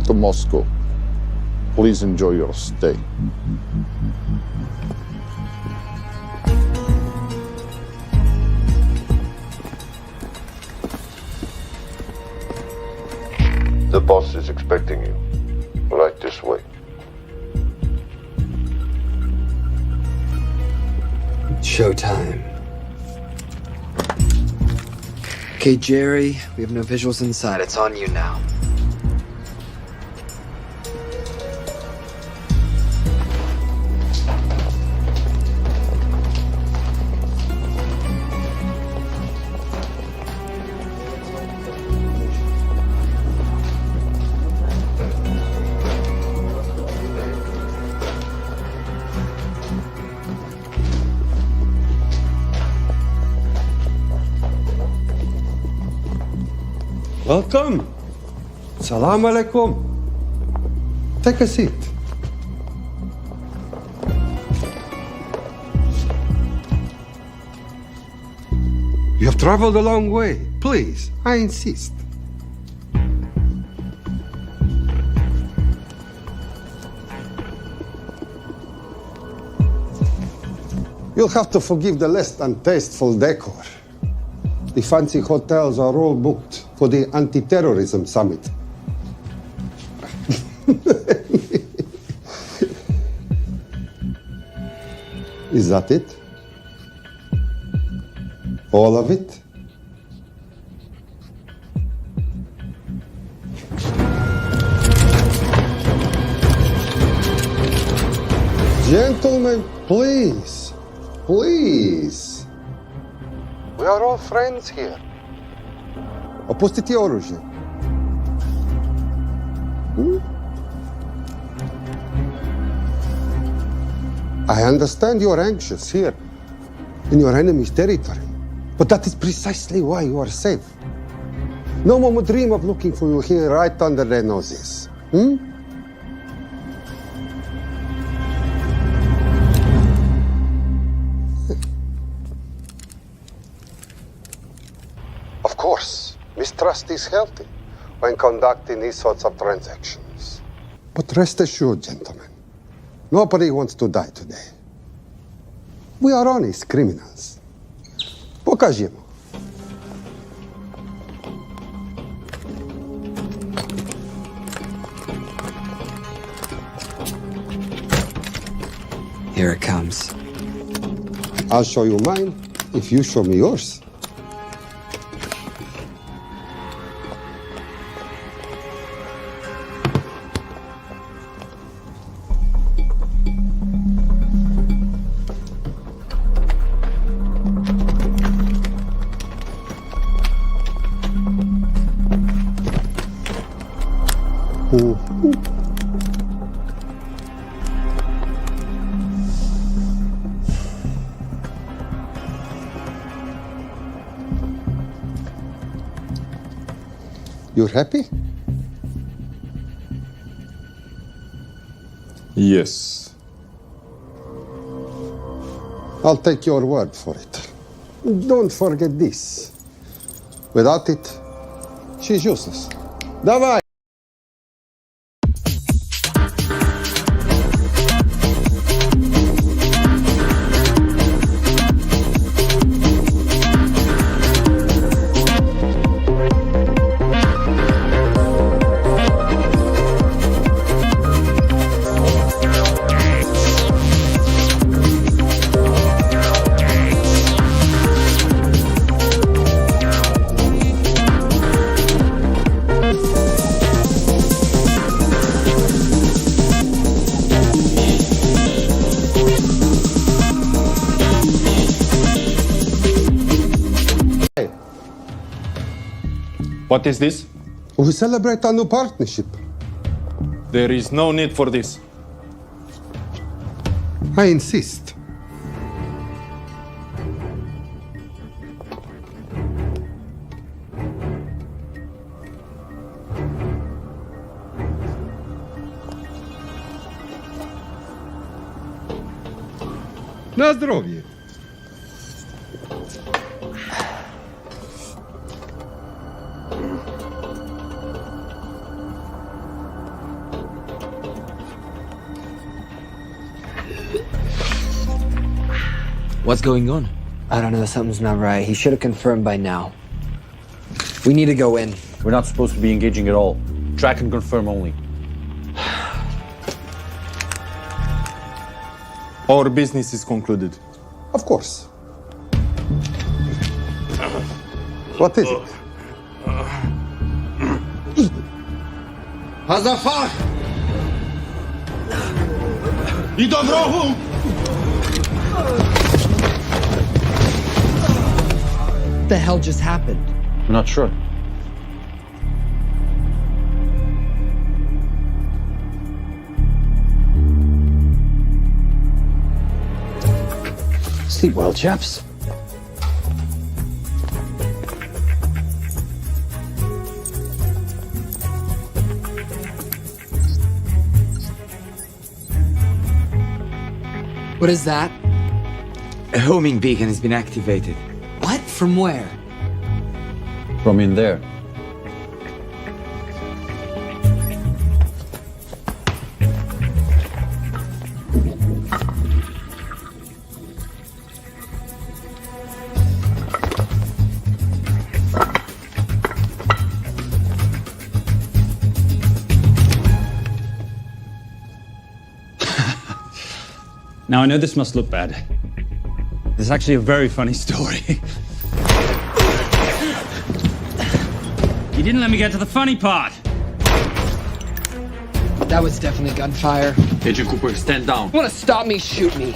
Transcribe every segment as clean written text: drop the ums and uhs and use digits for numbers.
to Moscow. Please enjoy your stay. The boss is expecting you. Right this way. Showtime. Okay, Jerry, we have no visuals inside. It's on you now. Welcome. Salam alaikum. Take a seat. You have traveled a long way. Please, I insist. You'll have to forgive the less than tasteful decor. The fancy hotels are all booked for the anti-terrorism summit. Is that it? All of it? Gentlemen, please, please. We are all friends here. Опустите оружие. I understand you're anxious here, in your enemy's territory. But that is precisely why you are safe. No one would dream of looking for you here right under their noses. Of course, mistrust is healthy when conducting these sorts of transactions. But rest assured, gentlemen, nobody wants to die today. We are honest criminals. Покажемо. Here it comes. I'll show you mine if you show me yours. You're happy? Yes. I'll take your word for it. Don't forget this. Without it, she's useless. Давай! What is this? We celebrate our new partnership. There is no need for this. I insist. Na zdrowie. What's going on? I don't know, something's not right. He should have confirmed by now. We need to go in. We're not supposed to be engaging at all. Track and confirm only. Our business is concluded. Of course. What is it? Hazafar! I dorogu! What the hell just happened? I'm not sure. Sleep well, chaps. What is that? A homing beacon has been activated. What? From where? From in there. Now, I know this must look bad. This is actually a very funny story. You didn't let me get to the funny part. That was definitely gunfire. Agent Cooper, stand down. Want to stop me? Shoot me.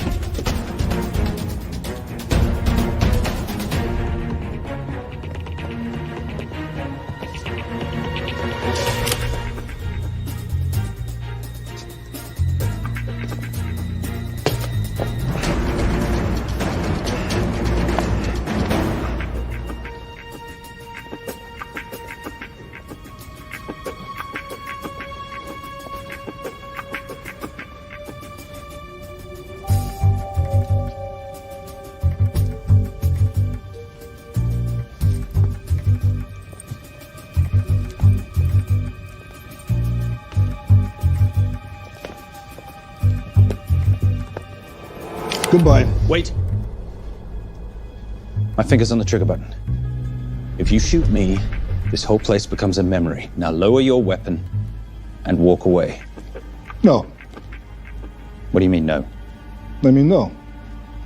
Goodbye. Wait. My finger's on the trigger button. If you shoot me, this whole place becomes a memory. Now lower your weapon and walk away. No, What do you mean, no? let me know.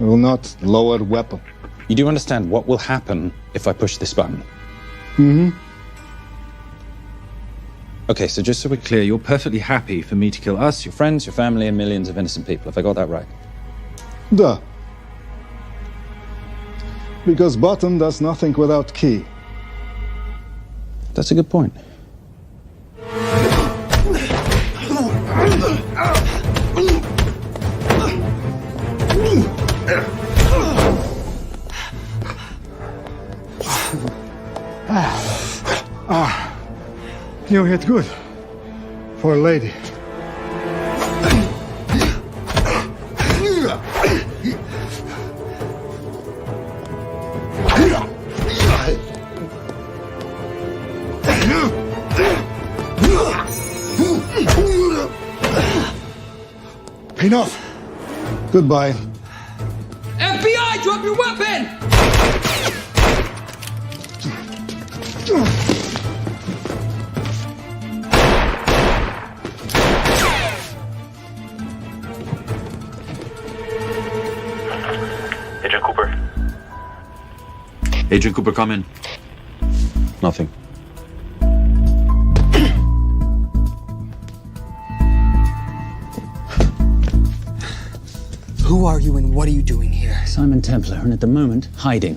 I will not lower weapon. You do understand what will happen if I push this button? Mm-hmm. Okay, so just so we're clear, you're perfectly happy for me to kill us, your friends, your family, and millions of innocent people. Have I got that right? Duh. Because button does nothing without key. That's a good point. You hit good. For a lady. Enough. Goodbye. FBI, drop your weapon! Agent Cooper. Agent Cooper, come in. Nothing. Who are you and what are you doing here? Simon Templar, and at the moment, hiding.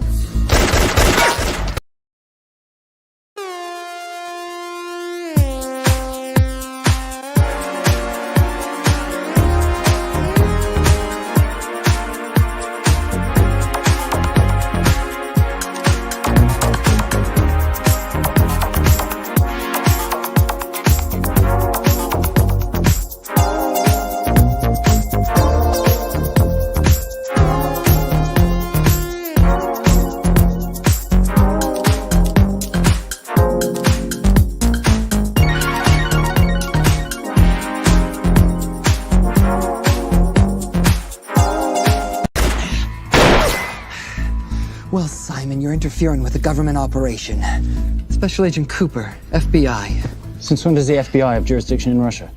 Well, Simon, you're interfering with a government operation. Special Agent Cooper, FBI. Since when does the FBI have jurisdiction in Russia?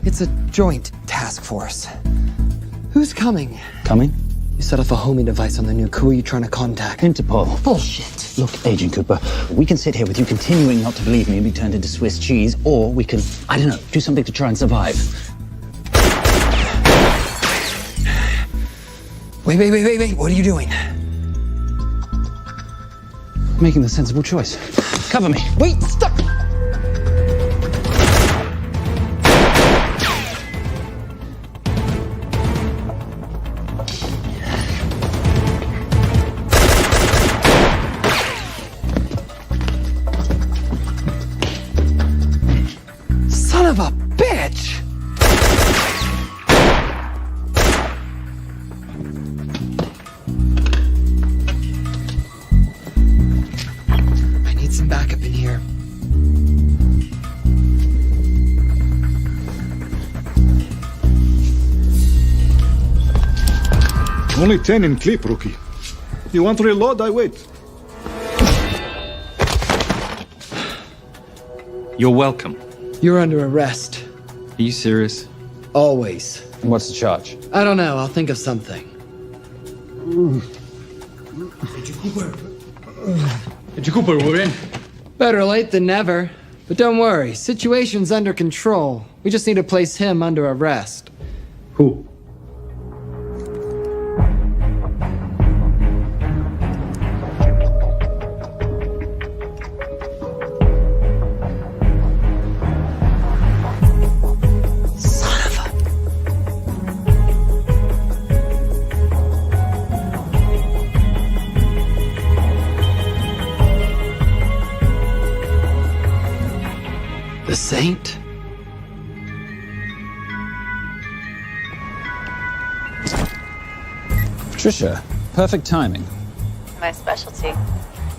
It's a joint task force. Who's coming? Coming? You set off a homing device on the nuke. Who are you trying to contact? Interpol. Bullshit. Look, Agent Cooper, we can sit here with you continuing not to believe me and be turned into Swiss cheese, or we can, I don't know, do something to try and survive. Wait. What are you doing? Making the sensible choice. Cover me. Wait, stop! Son of a bitch! I need some backup in here. Only 10 in clip, rookie. You want to reload? I wait. You're welcome. You're under arrest. Are you serious? Always. And what's the charge? I don't know. I'll think of something. Agent Cooper, we're in. Better late than never. But don't worry. Situation's under control. We just need to place him under arrest. Who? Son of a... The Saint? Patricia, perfect timing. My specialty.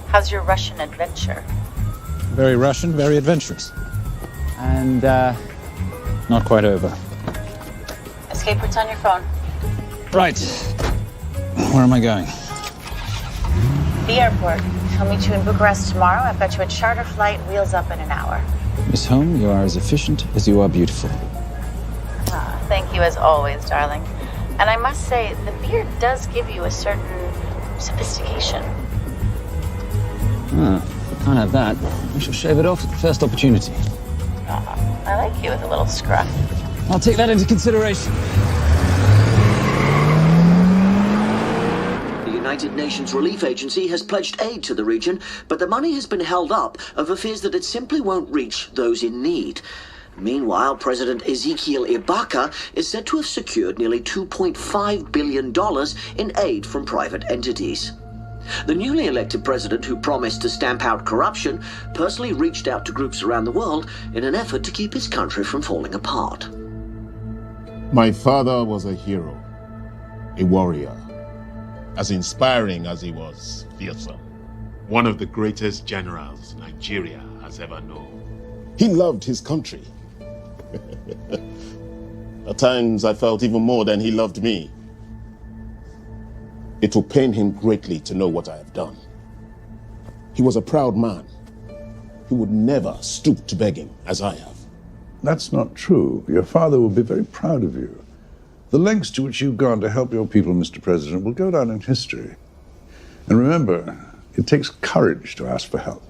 How's your Russian adventure? Very Russian, very adventurous. And, not quite over. Escape routes on your phone. Right. Where am I going? The airport. I'll meet you in Bucharest tomorrow. I've got you a charter flight, wheels up in an hour. Miss Holm, you are as efficient as you are beautiful. Ah, thank you as always, darling. And I must say, the beard does give you a certain sophistication. Ah, can't have that. I shall shave it off at the first opportunity. I like you with a little scruff. I'll take that into consideration. The United Nations Relief Agency has pledged aid to the region, but the money has been held up over fears that it simply won't reach those in need. Meanwhile, President Ezekiel Ibaka is said to have secured nearly $2.5 billion in aid from private entities. The newly elected president, who promised to stamp out corruption, personally reached out to groups around the world in an effort to keep his country from falling apart. My father was a hero, a warrior, as inspiring as he was fearsome. One of the greatest generals Nigeria has ever known. He loved his country. At times I felt even more than he loved me. It will pain him greatly to know what I have done. He was a proud man. He would never stoop to begging as I have. That's not true. Your father will be very proud of you. The lengths to which you've gone to help your people, Mr. President, will go down in history. And remember, it takes courage to ask for help.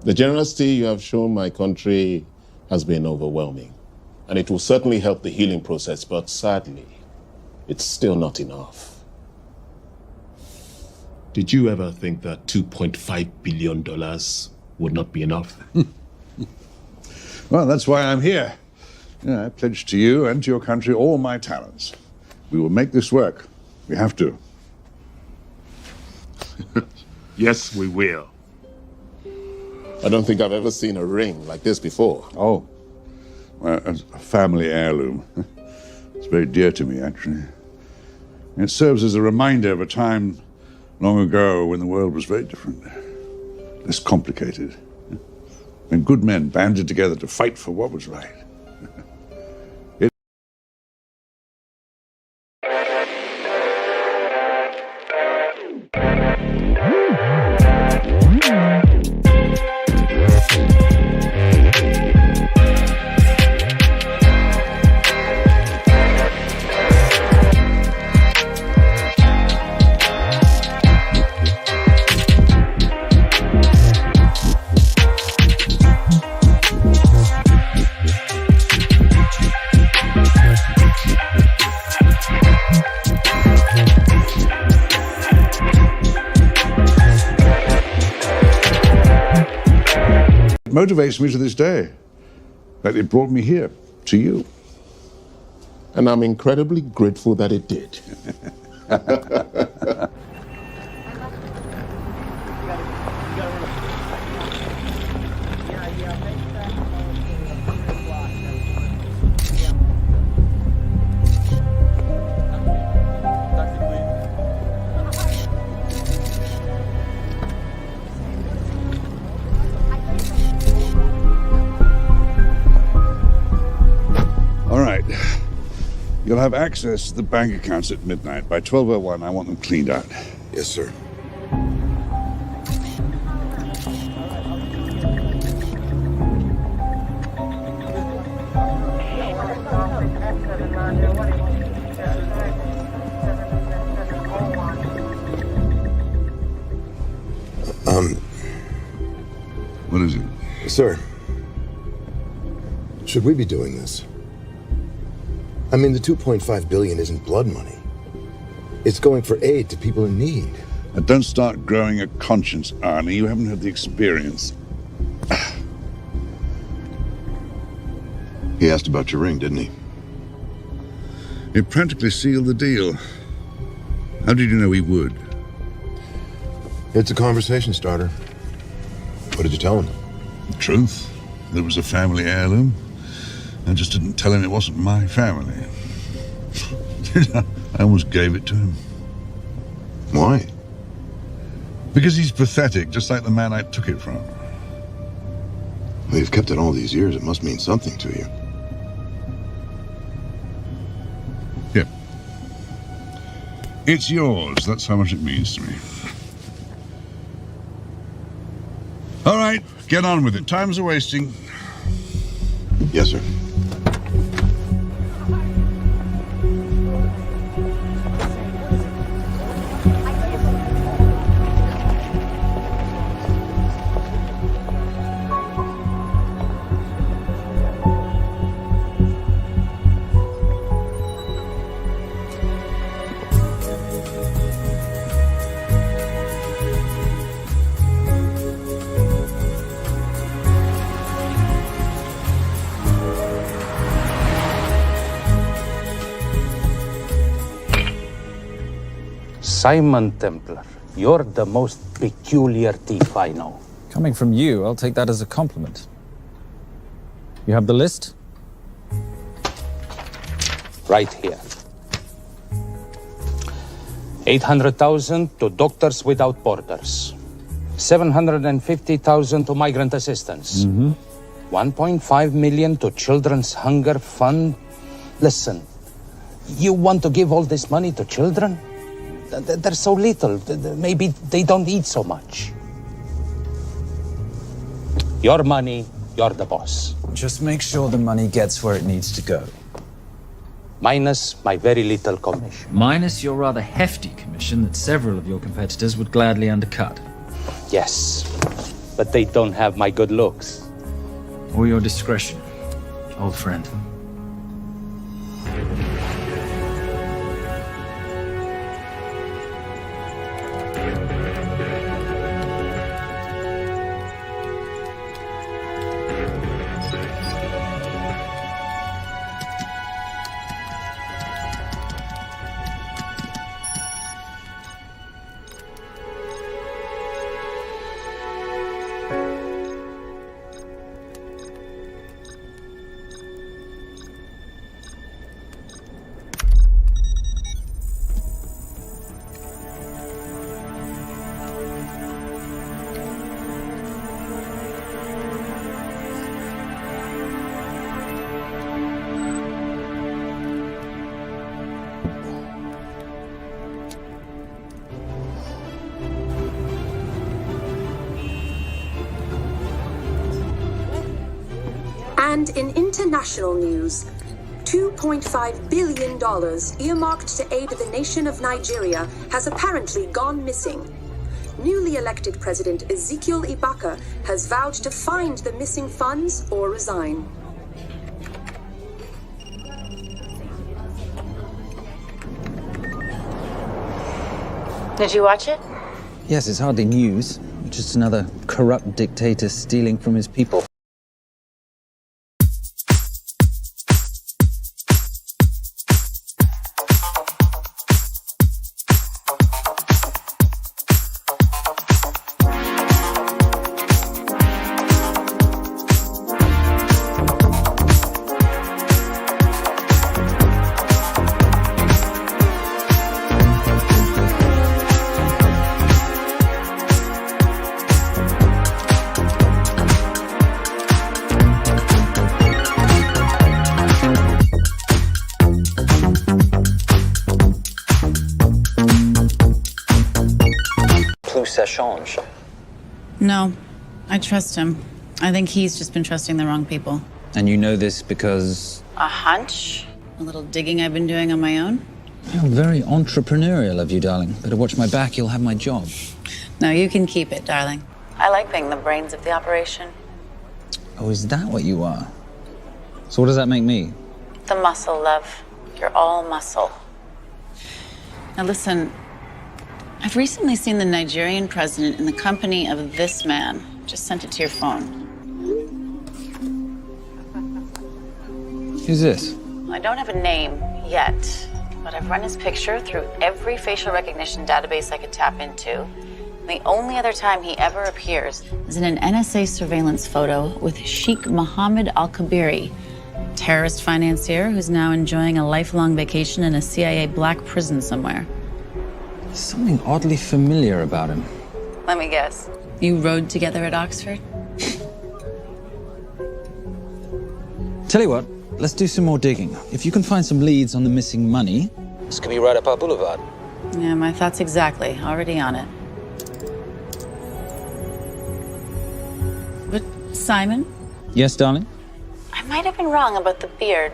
The generosity you have shown my country has been overwhelming, and it will certainly help the healing process, but sadly, it's still not enough. Did you ever think that $2.5 billion would not be enough? Well, that's why I'm here. I pledge to you and to your country all my talents. We will make this work. We have to. Yes, we will. I don't think I've ever seen a ring like this before. Oh, well, it's a family heirloom. It's very dear to me, actually. It serves as a reminder of a time long ago when the world was very different, less complicated, when good men banded together to fight for what was right. It motivates me to this day. That it brought me here, to you. And I'm incredibly grateful that it did. All right. You'll have access to the bank accounts at midnight. By 12:01, I want them cleaned out. Yes, sir. What is it? Sir, should we be doing this? I mean, the $2.5 billion isn't blood money. It's going for aid to people in need. And don't start growing a conscience, Arnie. You haven't had the experience. He asked about your ring, didn't he? It practically sealed the deal. How did you know he would? It's a conversation starter. What did you tell him? The truth. That it was a family heirloom. I just didn't tell him it wasn't my family. I almost gave it to him. Why? Because he's pathetic, just like the man I took it from. Well, you've kept it all these years. It must mean something to you. Yeah. It's yours. That's how much it means to me. All right, get on with it. Time's a wasting. Yes, sir. Simon Templar, you're the most peculiar thief I know. Coming from you, I'll take that as a compliment. You have the list? Right here. 800,000 to Doctors Without Borders. 750,000 to migrant assistance. 1.5 million to Children's Hunger Fund. Listen, you want to give all this money to children? They're so little. Maybe they don't eat so much. Your money, you're the boss. Just make sure the money gets where it needs to go. Minus my very little commission. Minus your rather hefty commission that several of your competitors would gladly undercut. Yes, but they don't have my good looks. Or your discretion, old friend. And in international news, $2.5 billion earmarked to aid the nation of Nigeria has apparently gone missing. Newly elected President Ezekiel Ibaka has vowed to find the missing funds or resign. Did you watch it? Yes, it's hardly news. Just another corrupt dictator stealing from his people. Ça change. No, I trust him. I think he's just been trusting the wrong people. And you know this because... A hunch? A little digging I've been doing on my own? You're very entrepreneurial of you, darling. Better watch my back, you'll have my job. No, you can keep it, darling. I like being the brains of the operation. Oh, is that what you are? So what does that make me? The muscle, love. You're all muscle. Now listen, I've recently seen the Nigerian president in the company of this man. Just sent it to your phone. Who's this? I don't have a name yet, but I've run his picture through every facial recognition database I could tap into. The only other time he ever appears is in an NSA surveillance photo with Sheikh Mohammed Al-Kabiri, terrorist financier who's now enjoying a lifelong vacation in a CIA black prison somewhere. There's something oddly familiar about him. Let me guess. You rode together at Oxford? Tell you what, let's do some more digging. If you can find some leads on the missing money, this could be right up our boulevard. Yeah, my thoughts exactly. Already on it. But, Simon? Yes, darling? I might have been wrong about the beard.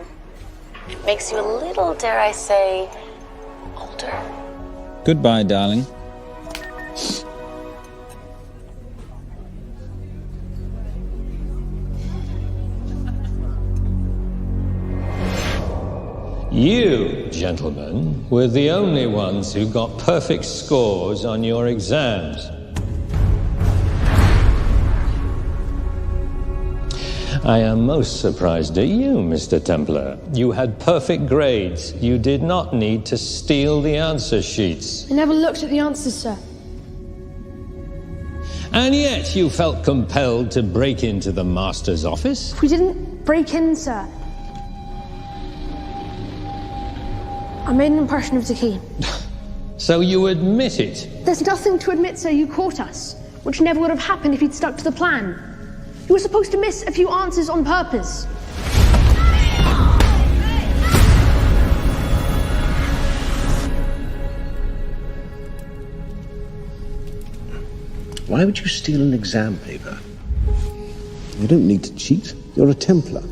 It makes you a little, dare I say, older. Goodbye, darling. You, gentlemen, were the only ones who got perfect scores on your exams. I am most surprised at you, Mr. Templar. You had perfect grades. You did not need to steal the answer sheets. I never looked at the answers, sir. And yet you felt compelled to break into the master's office? We didn't break in, sir. I made an impression of the key. So you admit it? There's nothing to admit, sir. You caught us, which never would have happened if you'd stuck to the plan. You were supposed to miss a few answers on purpose. Why would you steal an exam paper? You don't need to cheat. You're a Templar.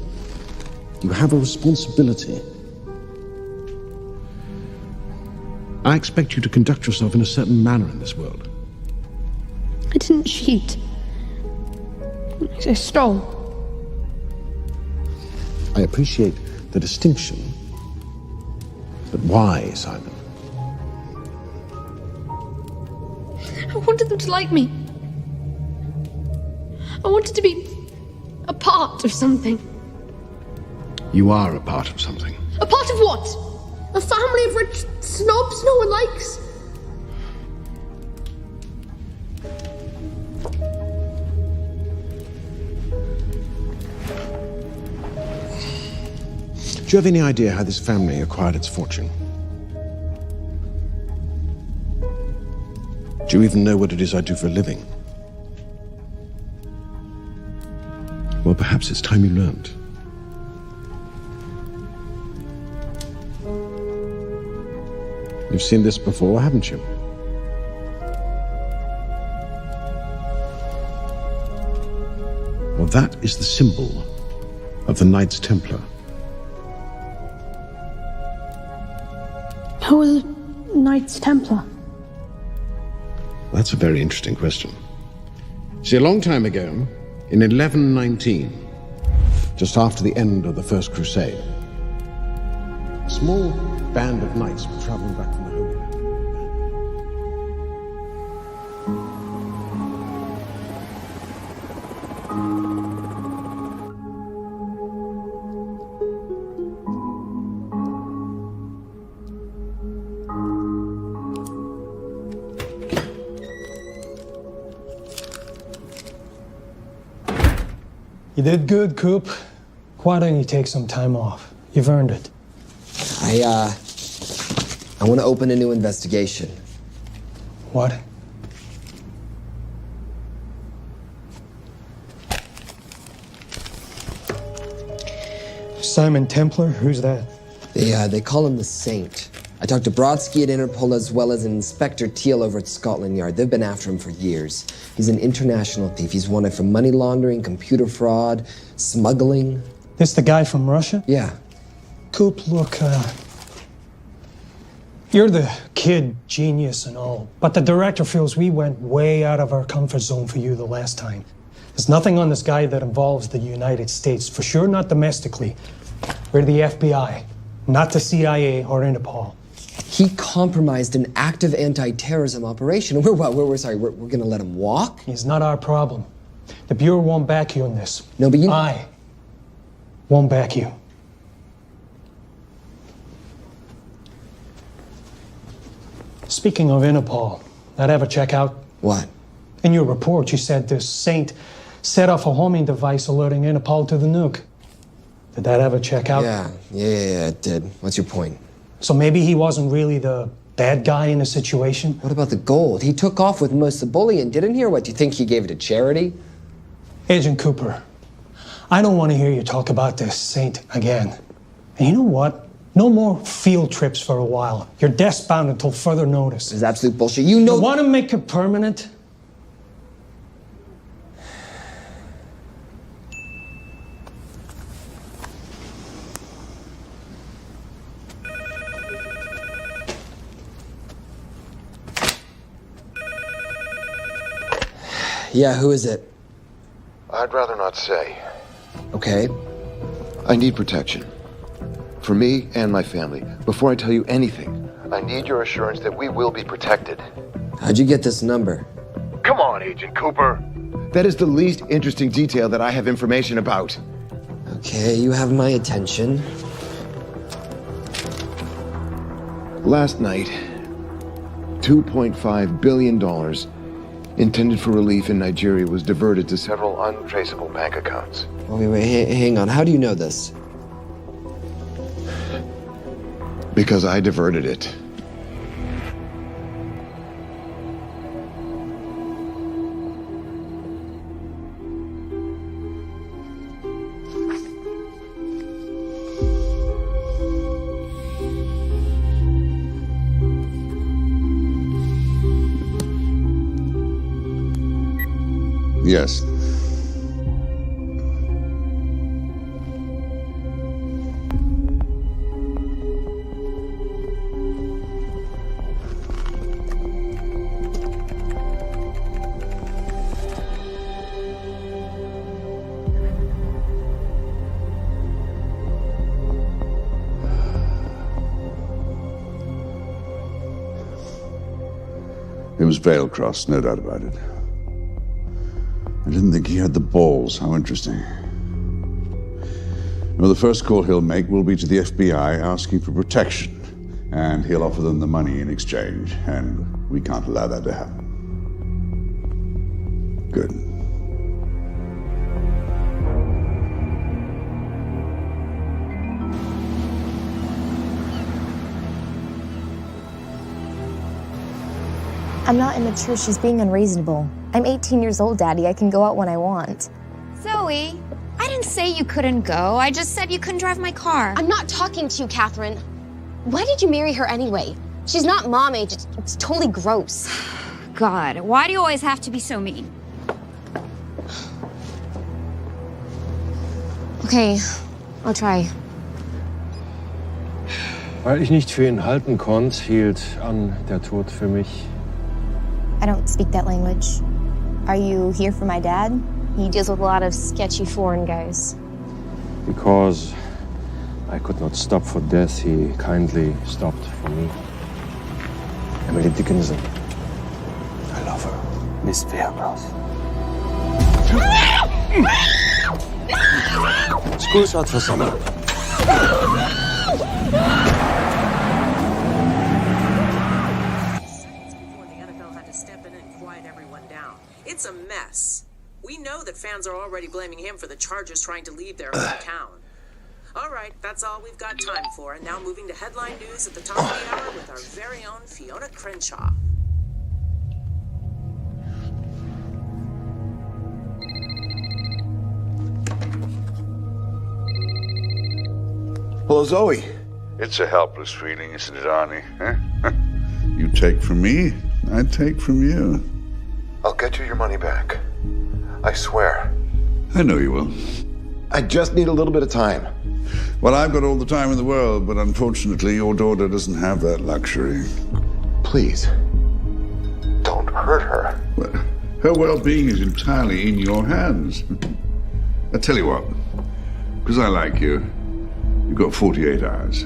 You have a responsibility. I expect you to conduct yourself in a certain manner in this world. I didn't cheat. I stole. I appreciate the distinction. But why, Simon? I wanted them to like me. I wanted to be a part of something. You are a part of something. A part of what? A family of rich snobs no one likes? Do you have any idea how this family acquired its fortune? Do you even know what it is I do for a living? Well, perhaps it's time you learned. You've seen this before, haven't you? Well, that is the symbol of the Knights Templar. Who are the Knights Templar? That's a very interesting question. See, a long time ago, in 1119, just after the end of the First Crusade, a small band of knights were traveling back from the Holy Land. You did good, Coop. Why don't you take some time off? You've earned it. I want to open a new investigation. What? Simon Templar? Who's that? They call him the Saint. I talked to Brodsky at Interpol as well as Inspector Teal over at Scotland Yard. They've been after him for years. He's an international thief. He's wanted for money laundering, computer fraud, smuggling. This the guy from Russia? Yeah. Coop, look, you're the kid genius and all, but the director feels we went way out of our comfort zone for you the last time. There's nothing on this guy that involves the United States, for sure not domestically. We're the FBI, not the CIA or Interpol. He compromised an active anti-terrorism operation. We're gonna let him walk? He's not our problem. The Bureau won't back you on this. No, but I won't back you. Speaking of Interpol, that ever check out? What? In your report, you said this Saint set off a homing device alerting Interpol to the nuke. Did that ever check out? Yeah, it did. What's your point? So maybe he wasn't really the bad guy in the situation? What about the gold? He took off with most of the bullion, didn't he? Or what, do you think he gave it to charity? Agent Cooper, I don't want to hear you talk about this Saint again. And you know what? No more field trips for a while. You're desk-bound until further notice. This is absolute bullshit. You know... You want to make it permanent? Yeah, who is it? I'd rather not say. Okay. I need protection. For me and my family. Before I tell you anything, I need your assurance that we will be protected. How'd you get this number? Come on, Agent Cooper. That is the least interesting detail that I have information about. Okay, you have my attention. Last night, $2.5 billion intended for relief in Nigeria was diverted to several untraceable bank accounts. Wait, hang on. How do you know this? Because I diverted it. Yes. It was Veilcross, no doubt about it. I didn't think he had the balls. How interesting. Well, the first call he'll make will be to the FBI asking for protection. And he'll offer them the money in exchange. And we can't allow that to happen. Good. I'm not immature. She's being unreasonable. I'm 18 years old, Daddy. I can go out when I want. Zoe, I didn't say you couldn't go. I just said you couldn't drive my car. I'm not talking to you, Catherine. Why did you marry her anyway? She's not mom age. It's totally gross. God, why do you always have to be so mean? Okay, I'll try. Weil ich nicht für ihn halten konnte, hielt an der Tod für mich. I don't speak that language. Are you here for my dad? He deals with a lot of sketchy foreign guys. Because I could not stop for death, he kindly stopped for me. Emily Dickinson. I love her. Miss Veilcross. School shot for summer. It's a mess. We know that fans are already blaming him for the Chargers trying to leave their hometown. All right, that's all we've got time for. And now moving to headline news at the top of the hour with our very own Fiona Crenshaw. Hello, Zoe. It's a helpless feeling, isn't it, Arnie? Huh? You take from me, I take from you. I'll get you your money back. I swear. I know you will. I just need a little bit of time. Well, I've got all the time in the world, but unfortunately, your daughter doesn't have that luxury. Please, don't hurt her. Well, her well-being is entirely in your hands. I tell you what, because I like you, you've got 48 hours.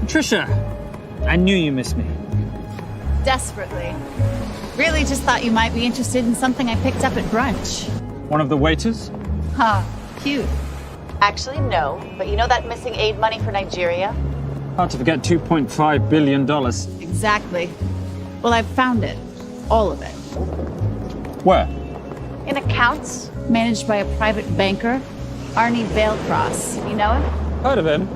Trisha, I knew you missed me. Desperately. Really just thought you might be interested in something I picked up at brunch. One of the waiters? Huh, cute. Actually, no, but you know that missing aid money for Nigeria? Hard to forget $2.5 billion. Exactly. Well, I've found it. All of it. Where? In accounts managed by a private banker, Arnie Vailcross. You know him? Heard of him.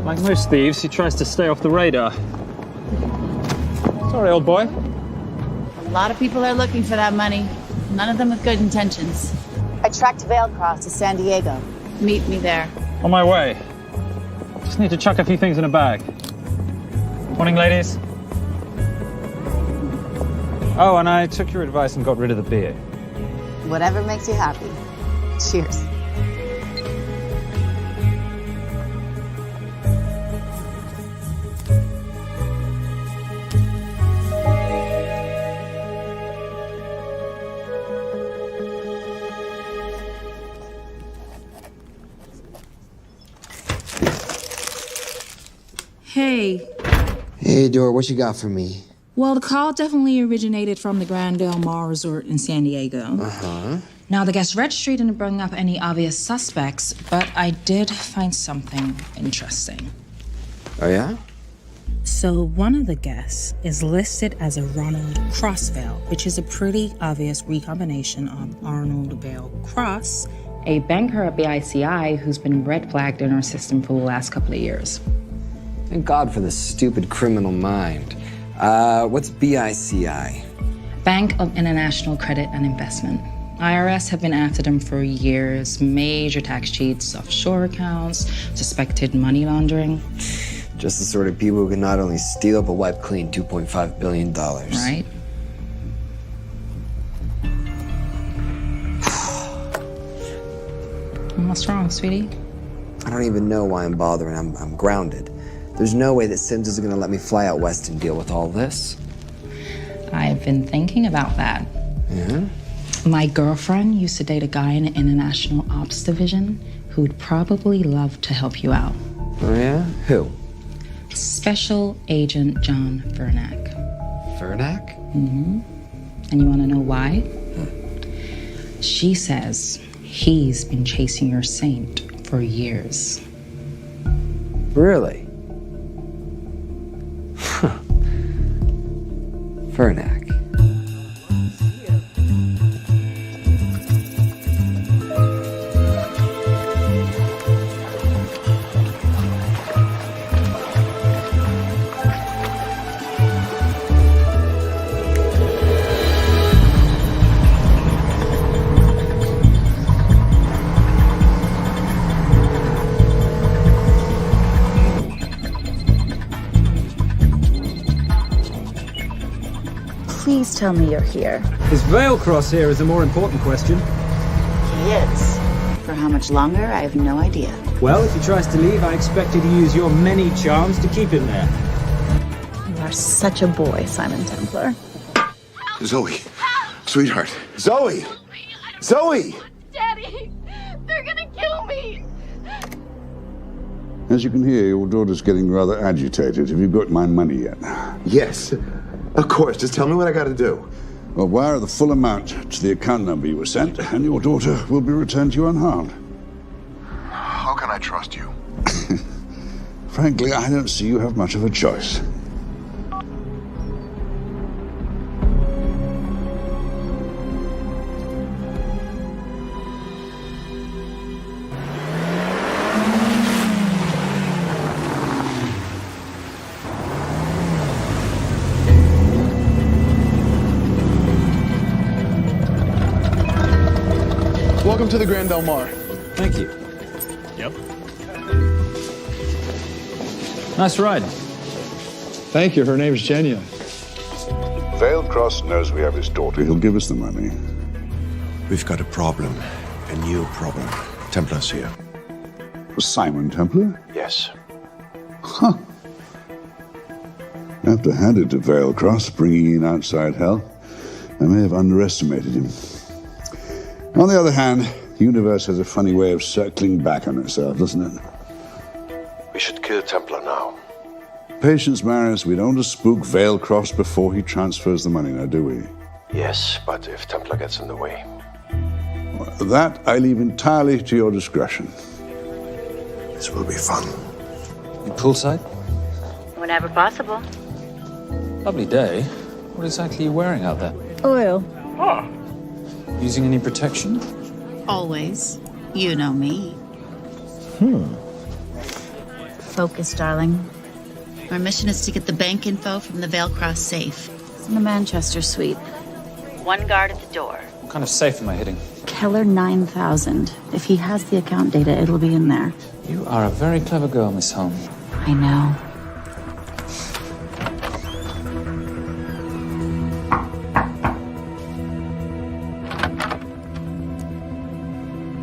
Like most thieves, he tries to stay off the radar. Sorry, old boy. A lot of people are looking for that money. None of them with good intentions. I tracked Vailcross to San Diego. Meet me there. On my way. Just need to chuck a few things in a bag. Morning, ladies. Oh, and I took your advice and got rid of the beer. Whatever makes you happy. Cheers. Hey. Hey, Dora, what you got for me? Well, the call definitely originated from the Grand Del Mar Resort in San Diego. Uh-huh. Now, the guest registry didn't bring up any obvious suspects, but I did find something interesting. Oh, yeah? So, one of the guests is listed as a Ronald Crossvale, which is a pretty obvious recombination of Arnold Vale Cross, a banker at BICI who's been red flagged in our system for the last couple of years. Thank God for the stupid criminal mind. What's BICI? Bank of International Credit and Investment. IRS have been after them for years. Major tax cheats, offshore accounts, suspected money laundering. Just the sort of people who can not only steal but wipe clean $2.5 billion. Right? What's wrong, sweetie? I don't even know why I'm bothering. I'm grounded. There's no way that Sims is gonna let me fly out west and deal with all this. I've been thinking about that. Yeah? My girlfriend used to date a guy in the International Ops Division who'd probably love to help you out. Oh, yeah? Who? Special Agent John Vernack. Vernack? Mm-hmm. And you want to know why? She says he's been chasing your saint for years. Really? Huh. Vernack. please tell me you're here? Is Veilcross here is a more important question. He is. For how much longer, I have no idea. Well, if he tries to leave, I expect you to use your many charms to keep him there. You are such a boy, Simon Templar. Zoe. Sweetheart. Zoe! Zoe! Daddy, they're gonna kill me. As you can hear, your daughter's getting rather agitated. Have you got my money yet? Yes. Of course. Just tell me what I gotta do. Well, wire the full amount to the account number you were sent, and your daughter will be returned to you unharmed. How can I trust you? Frankly, I don't see you have much of a choice. Welcome to the Grand Del Mar. Thank you. Yep. Nice ride. Thank you. Her name's Genya. Veilcross knows we have his daughter. He'll give us the money. We've got a problem. A new problem. Templar's here. Simon Templar? Yes. Huh. I have to hand it to Veilcross, bringing in outside help. I may have underestimated him. On the other hand, the universe has a funny way of circling back on itself, doesn't it? We should kill Templar now. Patience, Maris. We don't want to spook Veilcross before he transfers the money, now, do we? Yes, but if Templar gets in the way. That I leave entirely to your discretion. This will be fun. You poolside? Whenever possible. Lovely day. What exactly are you wearing out there? Oil. Using any protection? Always. You know me. Hmm. Focus, darling. Our mission is to get the bank info from the Veilcross safe. It's in the Manchester suite. One guard at the door. What kind of safe am I hitting? Keller 9000. If he has the account data, it'll be in there. You are a very clever girl, Miss Holm. I know.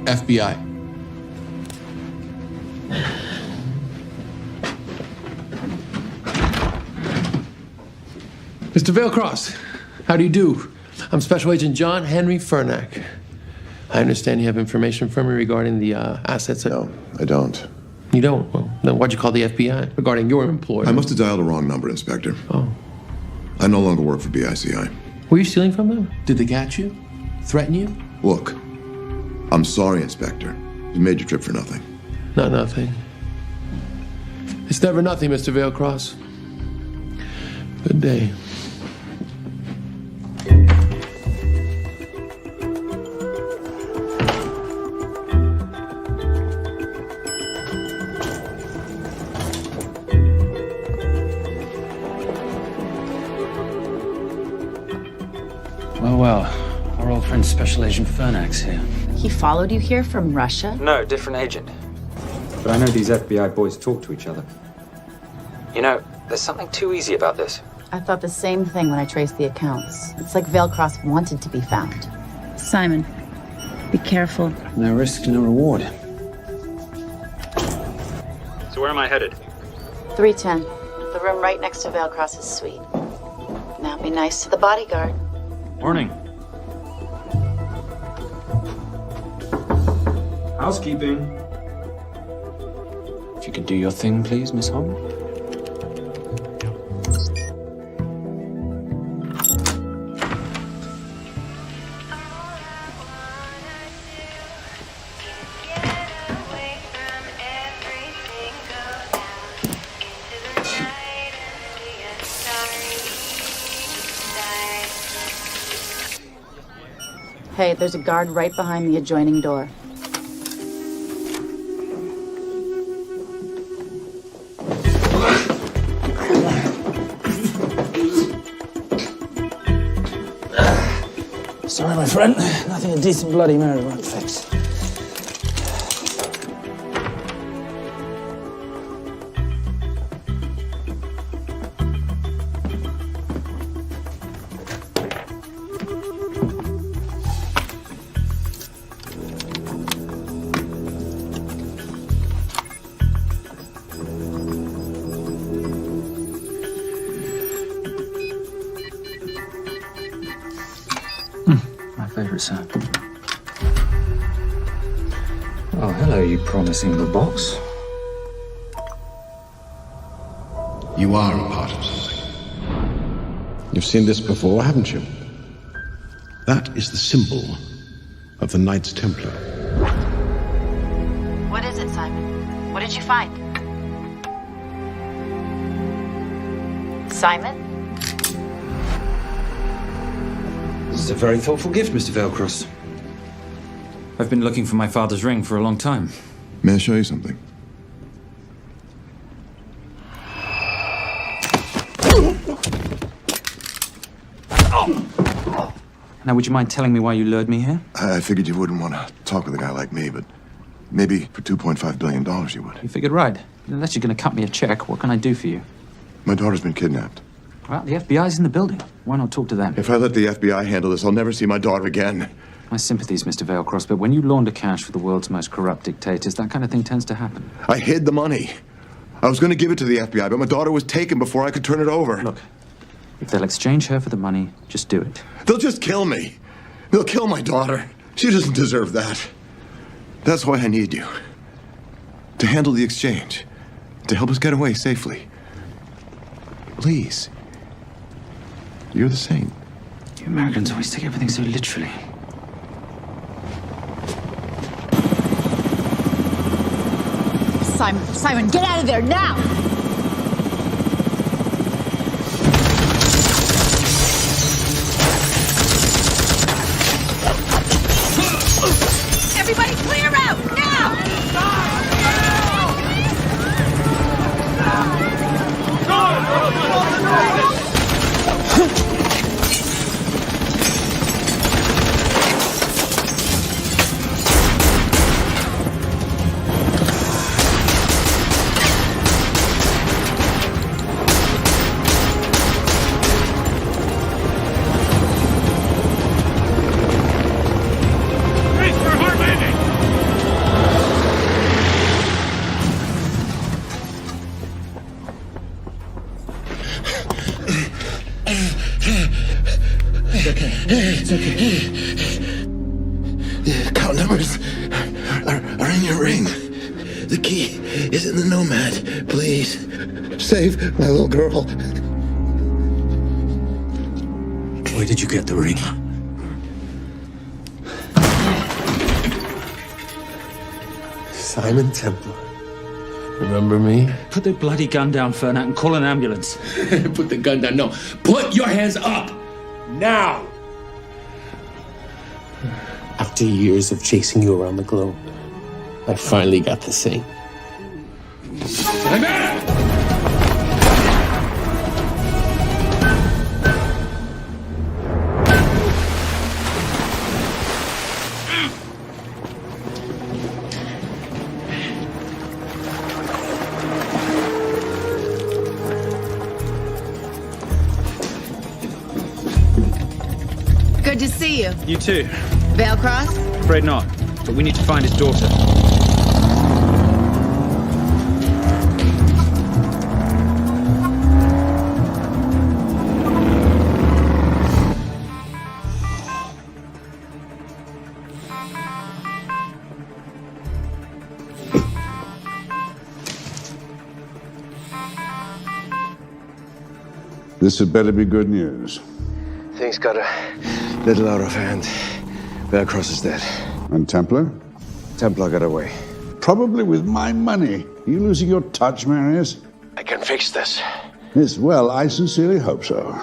FBI. Mr. Veilcross, how do you do? I'm Special Agent John Henry Furnack. I understand you have information from me regarding the assets. No, I don't. You don't? Well, then why'd you call the FBI regarding your employer? I must have dialed the wrong number, Inspector. Oh. I no longer work for BICI. Were you stealing from them? Did they catch you? Threaten you? Look, I'm sorry, Inspector. You made your trip for nothing. Not nothing. It's never nothing, Mr. Veilcross. Good day. Well, our old friend Special Agent Furnack's here. He followed you here from Russia? No, different agent. But I know these FBI boys talk to each other. You know, there's something too easy about this. I thought the same thing when I traced the accounts. It's like Veilcross wanted to be found. Simon, be careful. No risk, no reward. So where am I headed? 310. The room right next to Veilcross's suite. Now be nice to the bodyguard. Morning. Housekeeping. If you could do your thing, please, Miss Holm. Hey, there's a guard right behind the adjoining door. Sorry, my friend. Nothing a decent Bloody Mary won't fix. favourite, sir. Oh, hello, you promising the box. You are a part of something. You've seen this before, haven't you? That is the symbol of the Knights Templar. What is it, Simon? What did you find? Simon? This is a very thoughtful gift, Mr. Veilcross. I've been looking for my father's ring for a long time. May I show you something? Now, would you mind telling me why you lured me here? I figured you wouldn't want to talk with a guy like me, but maybe for $2.5 billion you would. You figured right. Unless you're going to cut me a check, what can I do for you? My daughter's been kidnapped. Well, the FBI's in the building. Why not talk to them? If I let the FBI handle this, I'll never see my daughter again. My sympathies, Mr. Veilcross, but when you launder cash for the world's most corrupt dictators, that kind of thing tends to happen. I hid the money. I was going to give it to the FBI, but my daughter was taken before I could turn it over. Look, if they'll exchange her for the money, just do it. They'll just kill me. They'll kill my daughter. She doesn't deserve that. That's why I need you. To handle the exchange. To help us get away safely. Please. You're the saint. You Americans always take everything so literally. Simon, get out of there now! Everybody clear out, now! It's okay. The account numbers are in your ring. The key is in the Nomad. Please, save my little girl. Where did you get the ring? Simon Templar. Remember me? Put the bloody gun down, Fernat, and call an ambulance. Put the gun down. No. Put your hands up! Now! After years of chasing you around the globe, I finally got the thing. Good to see you. You too. Veilcross? Afraid not, but we need to find his daughter. This had better be good news. Things got a little out of hand. Veilcross is dead. And Templar? Templar got away. Probably with my money. Are you losing your touch, Marius? I can fix this. Yes, well, I sincerely hope so.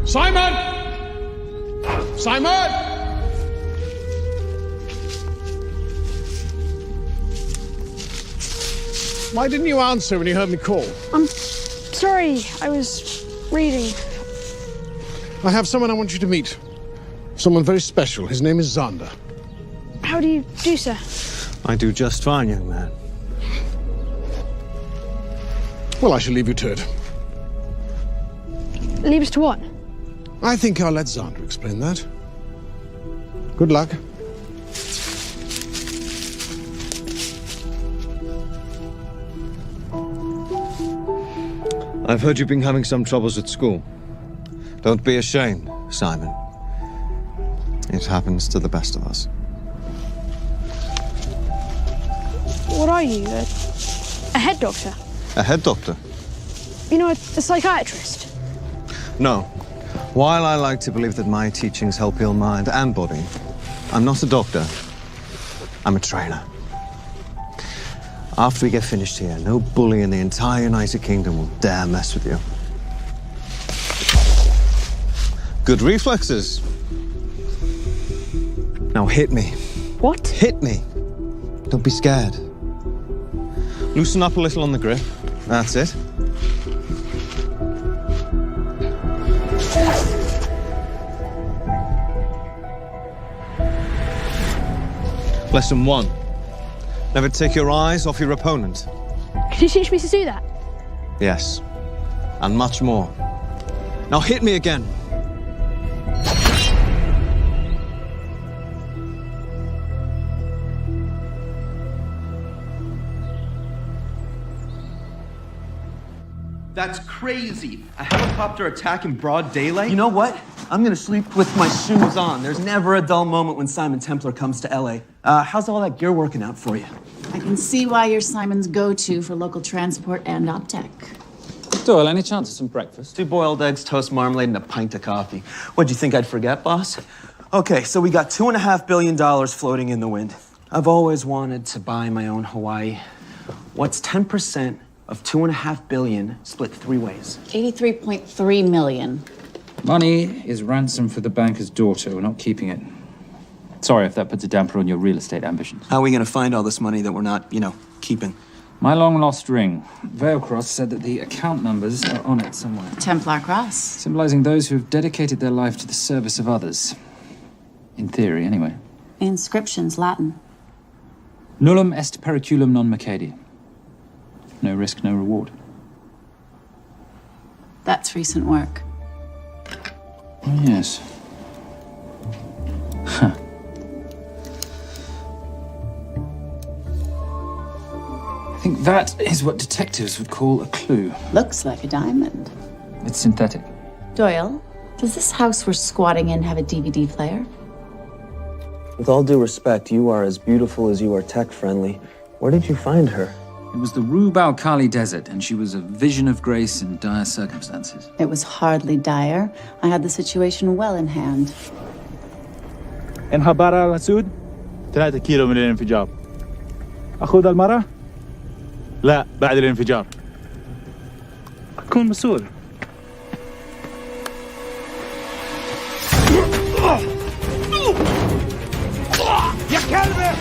Simon! Simon! Why didn't you answer when you heard me call? I'm sorry, I was reading. I have someone I want you to meet. Someone very special. His name is Xander. How do you do, sir? I do just fine, young man. Well, I shall leave you to it. Leave us to what? I think I'll let Xander explain that. Good luck. I've heard you've been having some troubles at school. Don't be ashamed, Simon. It happens to the best of us. What are you? A head doctor? A head doctor? You know, a psychiatrist? No. While I like to believe that my teachings help heal mind and body, I'm not a doctor. I'm a trainer. After we get finished here, no bully in the entire United Kingdom will dare mess with you. Good reflexes. Now hit me. What? Hit me. Don't be scared. Loosen up a little on the grip. That's it. Lesson 1. Never take your eyes off your opponent. Can you teach me to do that? Yes. And much more. Now hit me again. That's crazy. A helicopter attack in broad daylight? You know what? I'm gonna sleep with my shoes on. There's never a dull moment when Simon Templar comes to LA. How's all that gear working out for you? I can see why you're Simon's go-to for local transport and optech. Doyle, any chance of some breakfast? 2 boiled eggs, toast, marmalade, and a pint of coffee. What'd you think I'd forget, boss? Okay, so we got $2.5 billion floating in the wind. I've always wanted to buy my own Hawaii. What's 10% of $2.5 billion split 3 ways? 83.3 million. Money is ransom for the banker's daughter. We're not keeping it. Sorry if that puts a damper on your real estate ambitions. How are we gonna find all this money that we're not, keeping? My long-lost ring. Veilcross said that the account numbers are on it somewhere. Templar Cross. Symbolizing those who have dedicated their life to the service of others. In theory, anyway. The inscription's Latin. Nullum est periculum non mercedi. No risk, no reward. That's recent work. Oh, yes. Huh. I think that is what detectives would call a clue. Looks like a diamond. It's synthetic. Doyle, does this house we're squatting in have a DVD player? With all due respect, you are as beautiful as you are tech-friendly. Where did you find her? It was the Rub al-Khali Desert, and she was a vision of grace in dire circumstances. It was hardly dire. I had the situation well in hand. انخبار على السود 3 كيلو من الانفجار. أخذ المرة؟ لا بعد الانفجار. أكون مسؤول. يا كلبة!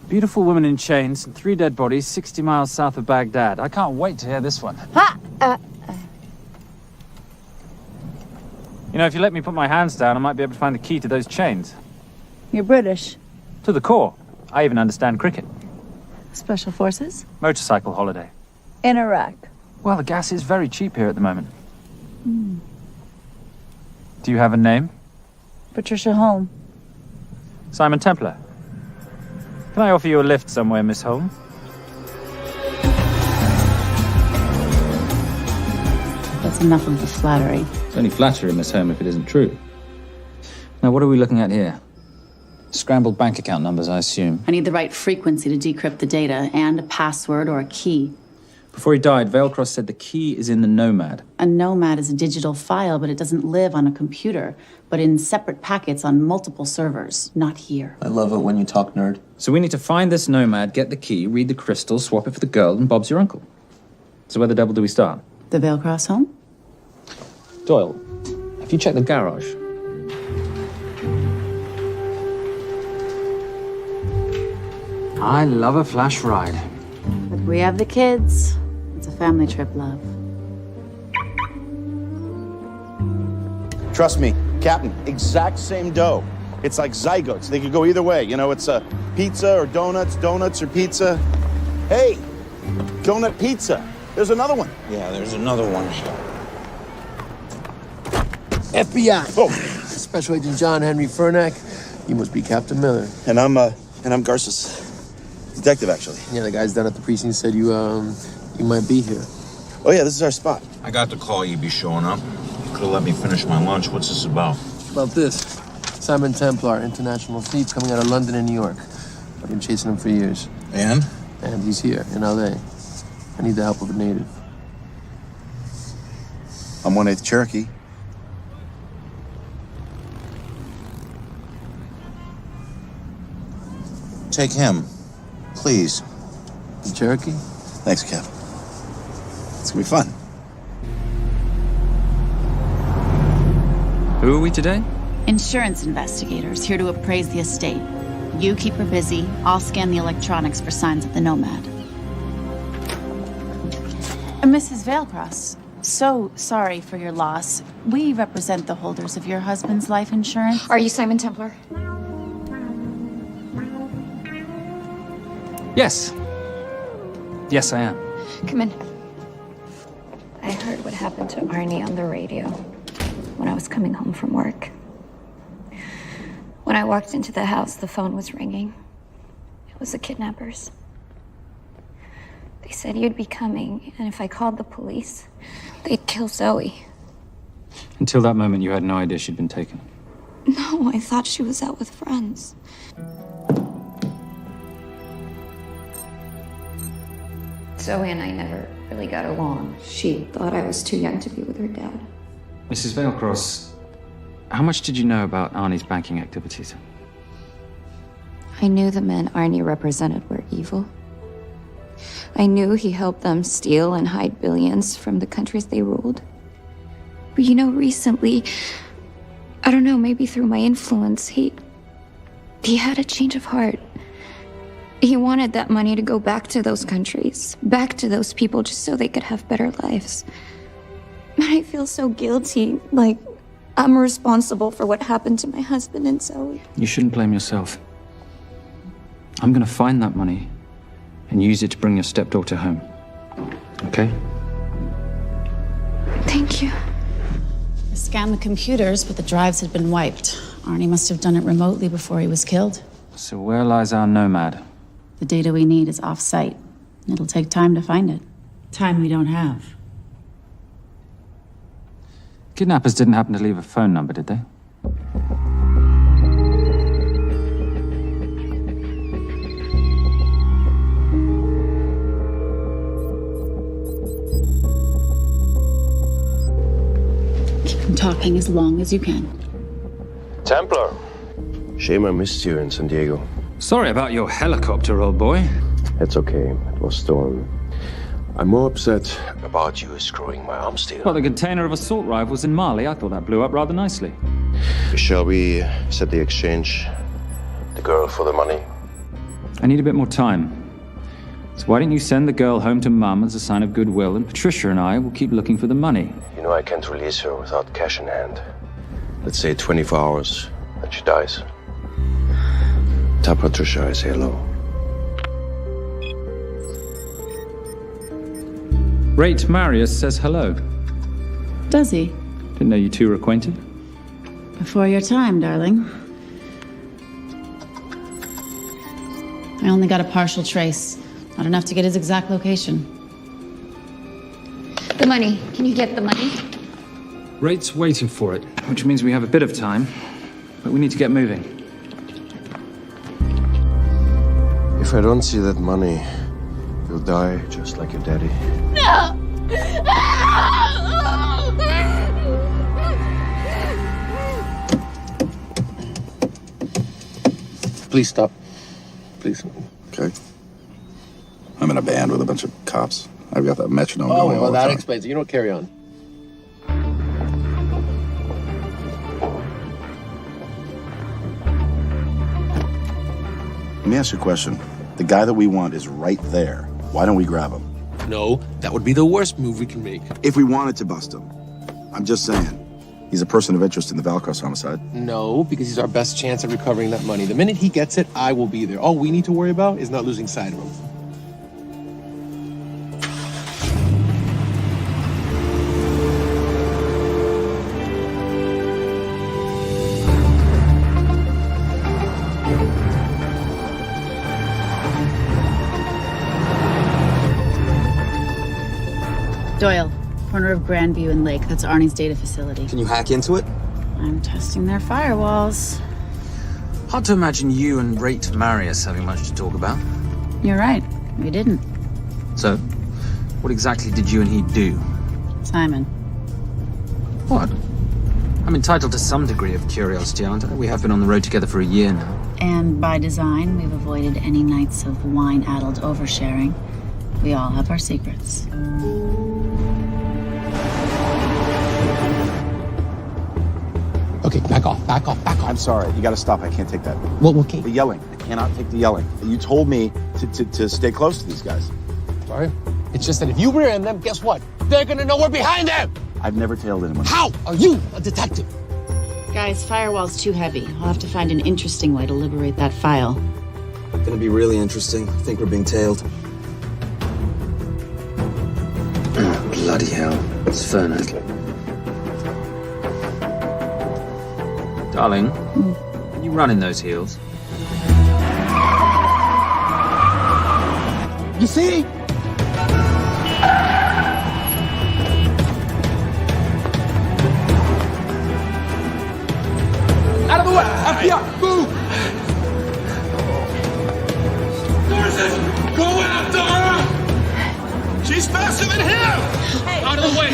Beautiful woman in chains and 3 dead bodies 60 miles south of Baghdad. I can't wait to hear this one. You know, if you let me put my hands down, I might be able to find the key to those chains. You're British. To the core. I even understand cricket. Special Forces? Motorcycle holiday. In Iraq. Well, the gas is very cheap here at the moment. Do you have a name? Patricia Holm. Simon Templar. Can I offer you a lift somewhere, Miss Holm? That's enough of the flattery. It's only flattery, Miss Holm, if it isn't true. Now, what are we looking at here? Scrambled bank account numbers, I assume. I need the right frequency to decrypt the data and a password or a key. Before he died, Veilcross said the key is in the Nomad. A Nomad is a digital file, but it doesn't live on a computer, but in separate packets on multiple servers, not here. I love it when you talk nerd. So we need to find this Nomad, get the key, read the crystal, swap it for the girl, and Bob's your uncle. So where the devil do we start? The Veilcross home? Doyle, have you checked the garage? I love a flash ride. But we have the kids. It's a family trip, love. Trust me, Captain, exact same dough. It's like zygotes. They could go either way. You know, it's a pizza or donuts, donuts or pizza. Hey, donut pizza. There's another one. Yeah, there's another one. FBI. Oh. Special Agent John Henry Furnack. You must be Captain Miller. And I'm Garces. Detective, actually. Yeah, the guys down at the precinct said you might be here. Oh, yeah, this is our spot. I got the call you'd be showing up. You could have let me finish my lunch. What's this about? About this. Simon Templar, international thief coming out of London and New York. I've been chasing him for years. And? And he's here, in L.A. I need the help of a native. I'm 1/8 Cherokee. Take him, please. The Cherokee? Thanks, Cap. It's gonna be fun. Who are we today? Insurance investigators here to appraise the estate. You keep her busy. I'll scan the electronics for signs of the Nomad. Mrs. Vailcross, so sorry for your loss. We represent the holders of your husband's life insurance. Are you Simon Templar? Yes. Yes, I am. Come in. I heard what happened to Arnie on the radio when I was coming home from work. When I walked into the house, the phone was ringing. It was the kidnappers. They said you'd be coming, and if I called the police, they'd kill Zoe. Until that moment, you had no idea she'd been taken. No, I thought she was out with friends. Zoe and I never really got along. She thought I was too young to be with her dad. Mrs. Vailcross, how much did you know about Arnie's banking activities? I knew the men Arnie represented were evil. I knew he helped them steal and hide billions from the countries they ruled. But you know, recently, I don't know, maybe through my influence, he had a change of heart. He wanted that money to go back to those countries, back to those people, just so they could have better lives. And I feel so guilty, like I'm responsible for what happened to my husband and Zoe. You shouldn't blame yourself. I'm gonna find that money and use it to bring your stepdaughter home. Okay? Thank you. I scanned the computers, but the drives had been wiped. Arnie must have done it remotely before he was killed. So where lies our Nomad? The data we need is off-site. It'll take time to find it. Time we don't have. Kidnappers didn't happen to leave a phone number, did they? Keep them talking as long as you can. Templar. Shame I missed you in San Diego. Sorry about your helicopter, old boy. It's okay. It was storm. I'm more upset about you screwing my arms deal. Well, the container of assault rifles in Mali, I thought that blew up rather nicely. Shall we set the exchange? The girl for the money? I need a bit more time. So why don't you send the girl home to Mum as a sign of goodwill, and Patricia and I will keep looking for the money. You know I can't release her without cash in hand. Let's say 24 hours, then she dies. Tell Patricia I say hello. Rate Marius says hello. Does he? Didn't know you two were acquainted. Before your time, darling. I only got a partial trace. Not enough to get his exact location. The money. Can you get the money? Rate's waiting for it, which means we have a bit of time, but we need to get moving. If I don't see that money, you'll die just like your daddy. No! Please stop. Please. Okay. I'm in a band with a bunch of cops. I've got that metronome Oh, going all well, the that time. explains it. You don't carry on. Let me ask you a question. The guy that we want is right there. Why don't we grab him? No, that would be the worst move we can make. If we wanted to bust him. I'm just saying. He's a person of interest in the Valkos homicide. No, because he's our best chance at recovering that money. The minute he gets it, I will be there. All we need to worry about is not losing sight of him. Doyle, corner of Grandview and Lake. That's Arnie's data facility. Can you hack into it? I'm testing their firewalls. Hard to imagine you and Rate Marius having much to talk about. You're right. We didn't. So, what exactly did you and he do? Simon. What? I'm entitled to some degree of curiosity, aren't I? We have been on the road together for a year now. And by design, we've avoided any nights of wine-addled oversharing. We all have our secrets. Okay, back off. I'm sorry. You gotta stop. I can't take that. Well, okay. The yelling. I cannot take the yelling. You told me to stay close to these guys. Sorry? It's just that if you rear end them, guess what? They're gonna know we're behind them! I've never tailed anyone. How are you a detective? Guys, firewall's too heavy. I'll have to find an interesting way to liberate that file. Gonna be really interesting. I think we're being tailed. Oh, bloody hell. It's Fernac. Darling, can you run in those heels? You see? Out of the way! FBI, move! Forces, go after her! She's faster than him! Hey. Out of the way!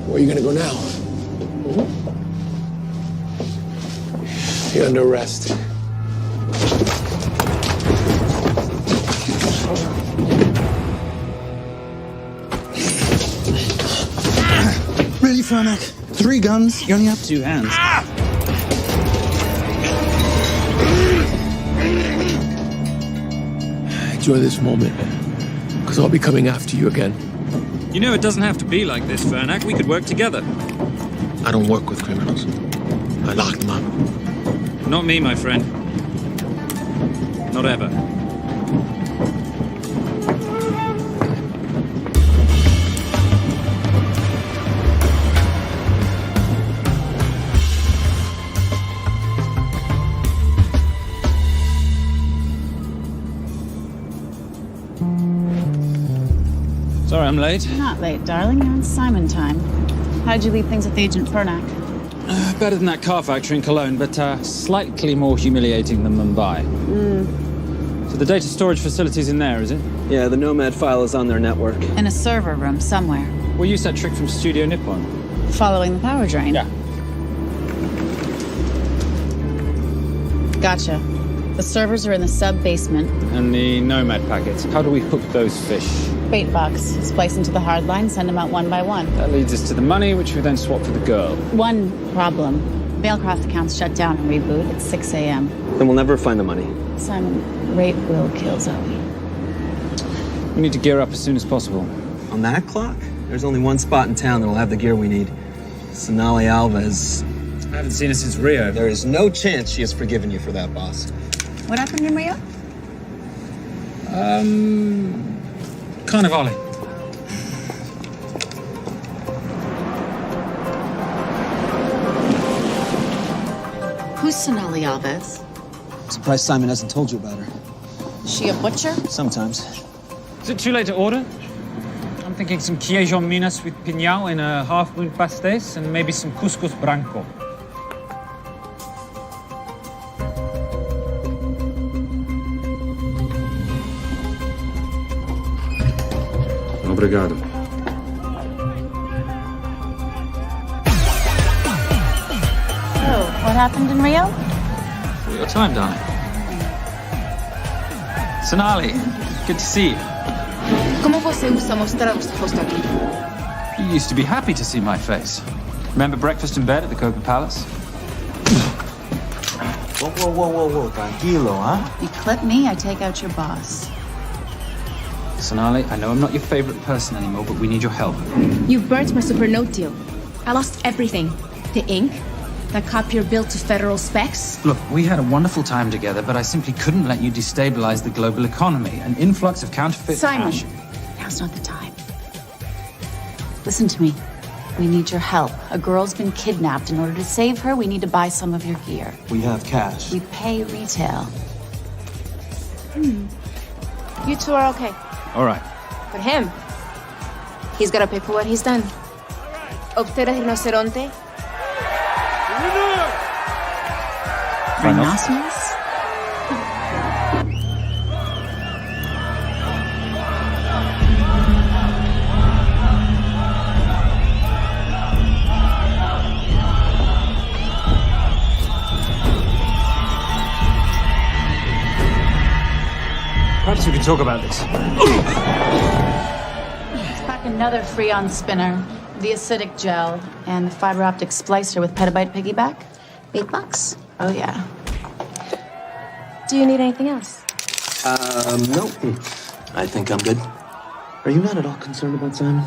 Where are you gonna go now? You're under arrest. Really, Fernac? 3 guns? You only have 2 hands. Enjoy this moment, because I'll be coming after you again. You know, it doesn't have to be like this, Fernac. We could work together. I don't work with criminals. I lock them up. Not me, my friend. Not ever. Sorry I'm late. You're not late, darling. You're on Simon time. How'd you leave things with Agent Fernac? Better than that car factory in Cologne, but slightly more humiliating than Mumbai. So the data storage facility's in there, is it? Yeah, the Nomad file is on their network. In a server room somewhere. We'll use that trick from Studio Nippon. Following the power drain? Yeah. Gotcha. The servers are in the sub-basement. And the Nomad packets. How do we hook those fish? Bait box. Splice into the hard line, send them out one by one. That leads us to the money, which we then swap for the girl. One problem. Mailcraft accounts shut down and reboot at 6 a.m. Then we'll never find the money. Simon, Rape will kill Zoe. We need to gear up as soon as possible. On that clock? There's only one spot in town that'll have the gear we need. Sonali Alves. I haven't seen her since Rio. There is no chance she has forgiven you for that, boss. What happened in Rio? Carnivale. Who's Sonali Alves? I'm surprised Simon hasn't told you about her. Is she a butcher? Sometimes. Is it too late to order? I'm thinking some Queijo Minas with piñao in a half-moon pastéis and maybe some couscous branco. Obrigado. So, what happened in Rio? Your time, darling. Sonali, good to see you. Como você usa mostrar o seu rosto aqui? You used to be happy to see my face. Remember breakfast in bed at the Coca Palace? Whoa, tranquilo, huh? You clip me, I take out your boss. Sonali, I know I'm not your favorite person anymore, but we need your help. You burnt my Supernote deal. I lost everything. The ink, that copier built to federal specs. Look, we had a wonderful time together, but I simply couldn't let you destabilize the global economy. An influx of counterfeit Simon, cash. now's not the time. Listen to me. We need your help. A girl's been kidnapped. In order to save her, we need to buy some of your gear. We have cash. We pay retail. You two are okay. All right. But him, he's gotta pay for what he's done. Obtera rinoceronte. Rhinoceros? Perhaps we can talk about this. Back another Freon spinner, the acidic gel, and the fiber optic splicer with petabyte piggyback. Big bucks? Oh, yeah. Do you need anything else? No. I think I'm good. Are you not at all concerned about Simon?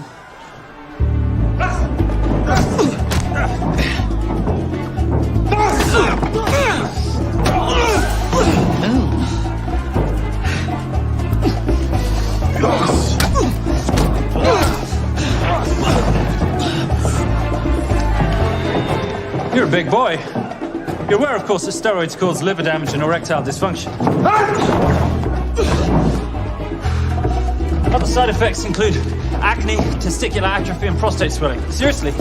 You're a big boy. You're aware, of course, that steroids cause liver damage and erectile dysfunction. Other side effects include acne, testicular atrophy, and prostate swelling. Seriously.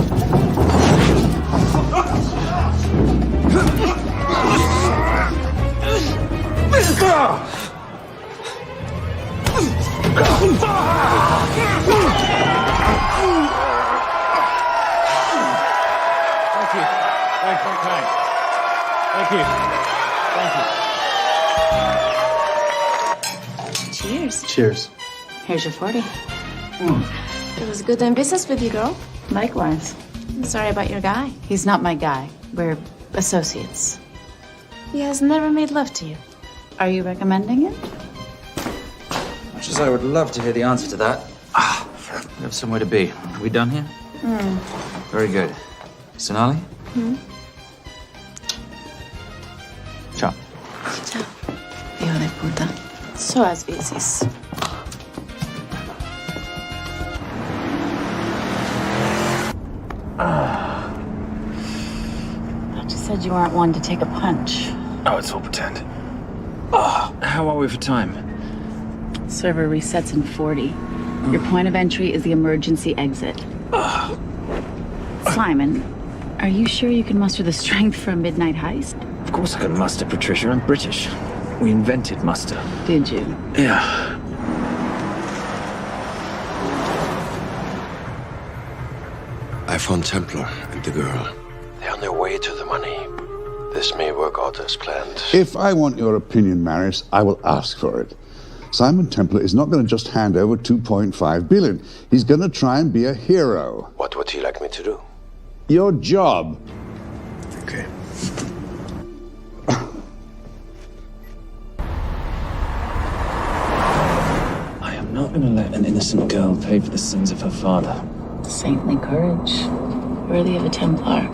Thank you. Thank you. Cheers. Cheers. Here's your 40. It was good doing business with you, girl. Likewise. I'm sorry about your guy. He's not my guy. We're associates. He has never made love to you. Are you recommending it? Much as I would love to hear the answer to that. We have somewhere to be. Are we done here? Very good. Sonali? Ciao. Ciao. Hijo de puta. So as veces. Doctor said you aren't one to take a punch. Oh, it's all pretend. How are we for time? Server resets in 40. Your point of entry is the emergency exit. Simon, are you sure you can muster the strength for a midnight heist? Of course I can muster, Patricia. I'm British. We invented muster. Did you? Yeah. I found Templar and the girl. They're on their way to the money. This may work out as planned. If I want your opinion, Maris, I will ask for it. Simon Templar is not going to just hand over 2.5 billion. He's going to try and be a hero. What would he like me to do? Your job. Okay. I am not going to let an innocent girl pay for the sins of her father. Saintly courage. Worthy of a Templar.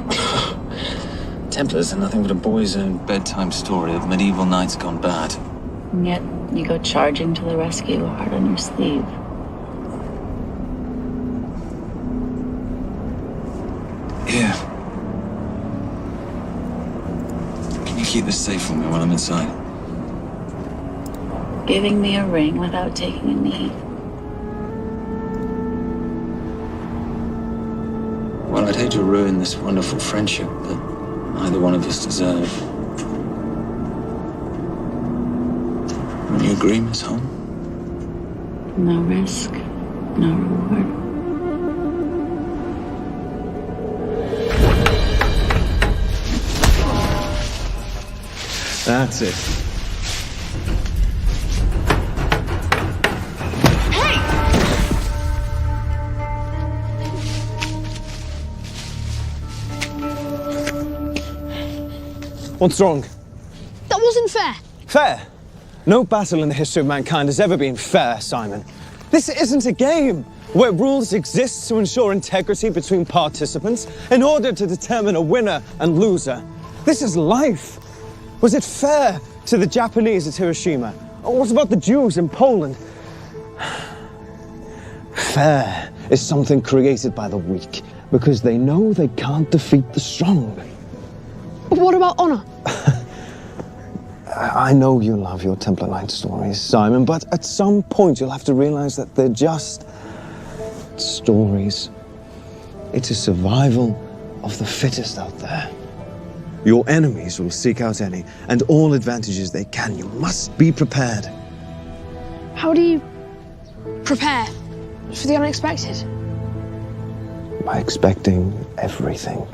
Templars are nothing but a boy's own bedtime story of medieval knights gone bad. And yet, you go charging to the rescue, heart on your sleeve. Here. Can you keep this safe for me while I'm inside? Giving me a ring without taking a knee. ruin this wonderful friendship that neither one of us deserve. Would you agree, Miss Holm? No risk, no reward. That's it. What's wrong? That wasn't fair. Fair? No battle in the history of mankind has ever been fair, Simon. This isn't a game where rules exist to ensure integrity between participants in order to determine a winner and loser. This is life. Was it fair to the Japanese at Hiroshima? Or what about the Jews in Poland? Fair is something created by the weak because they know they can't defeat the strong. But what about honor? I know you love your Templar Knight stories, Simon, but at some point you'll have to realize that they're just stories. It's a survival of the fittest out there. Your enemies will seek out any and all advantages they can. You must be prepared. How do you prepare for the unexpected? By expecting everything.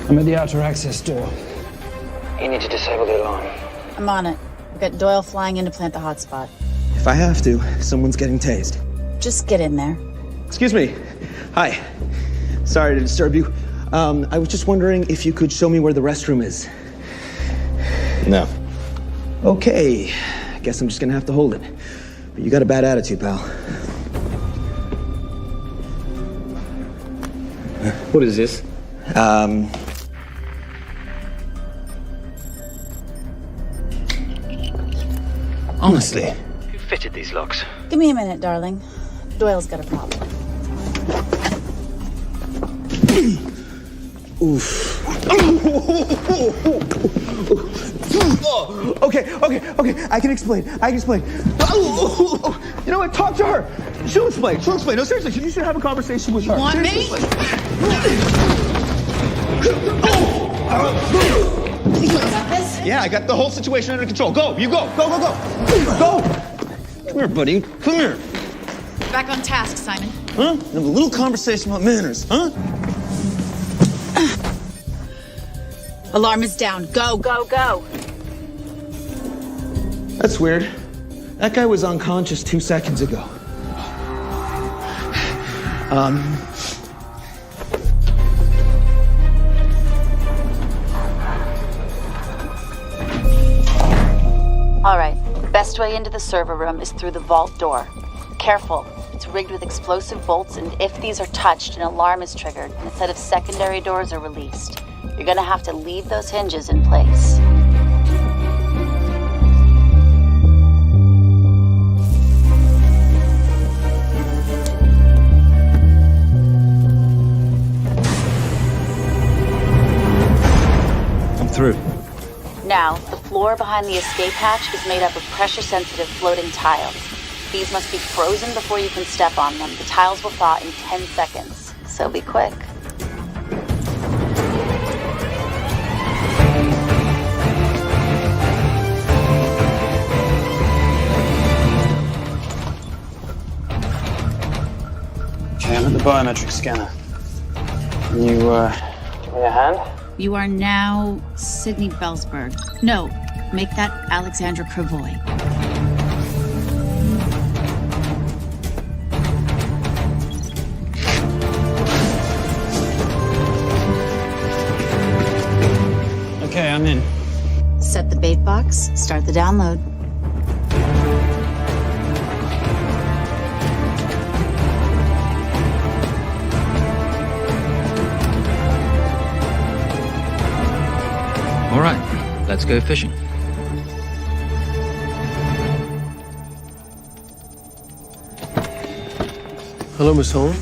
I'm at the outer access door. You need to disable the alarm. I'm on it. We've got Doyle flying in to plant the hotspot. If I have to, someone's getting tased. Just get in there. Excuse me. Hi. Sorry to disturb you. I was just wondering if you could show me where the restroom is. No. Okay. I guess I'm just gonna have to hold it. But you got a bad attitude, pal. What is this? Honestly. Who fitted these locks? Give me a minute, darling. Doyle's got a problem. Oof. Okay. I can explain. You know what? Talk to her. She'll explain. No, seriously, you should have a conversation with her. Want me? You got this? Yeah, I got the whole situation under control. Go, you go. Go. Come here, buddy. Come here. Back on task, Simon. Huh? Have a little conversation about manners, huh? Alarm is down. Go. That's weird. That guy was unconscious 2 seconds ago. All right. Best way into the server room is through the vault door. Careful. It's rigged with explosive bolts, and if these are touched, an alarm is triggered, and a set of secondary doors are released. You're gonna have to leave those hinges in place. I'm through. Now, the floor behind the escape hatch is made up of pressure-sensitive floating tiles. These must be frozen before you can step on them. The tiles will thaw in 10 seconds, so be quick. Okay, I'm at the biometric scanner. Can you, give me a hand? You are now Sydney Bellsberg. No, make that Alexandra Cravoy. Okay, I'm in. Set the bait box, start the download. All right, let's go fishing. Hello, Miss Holm.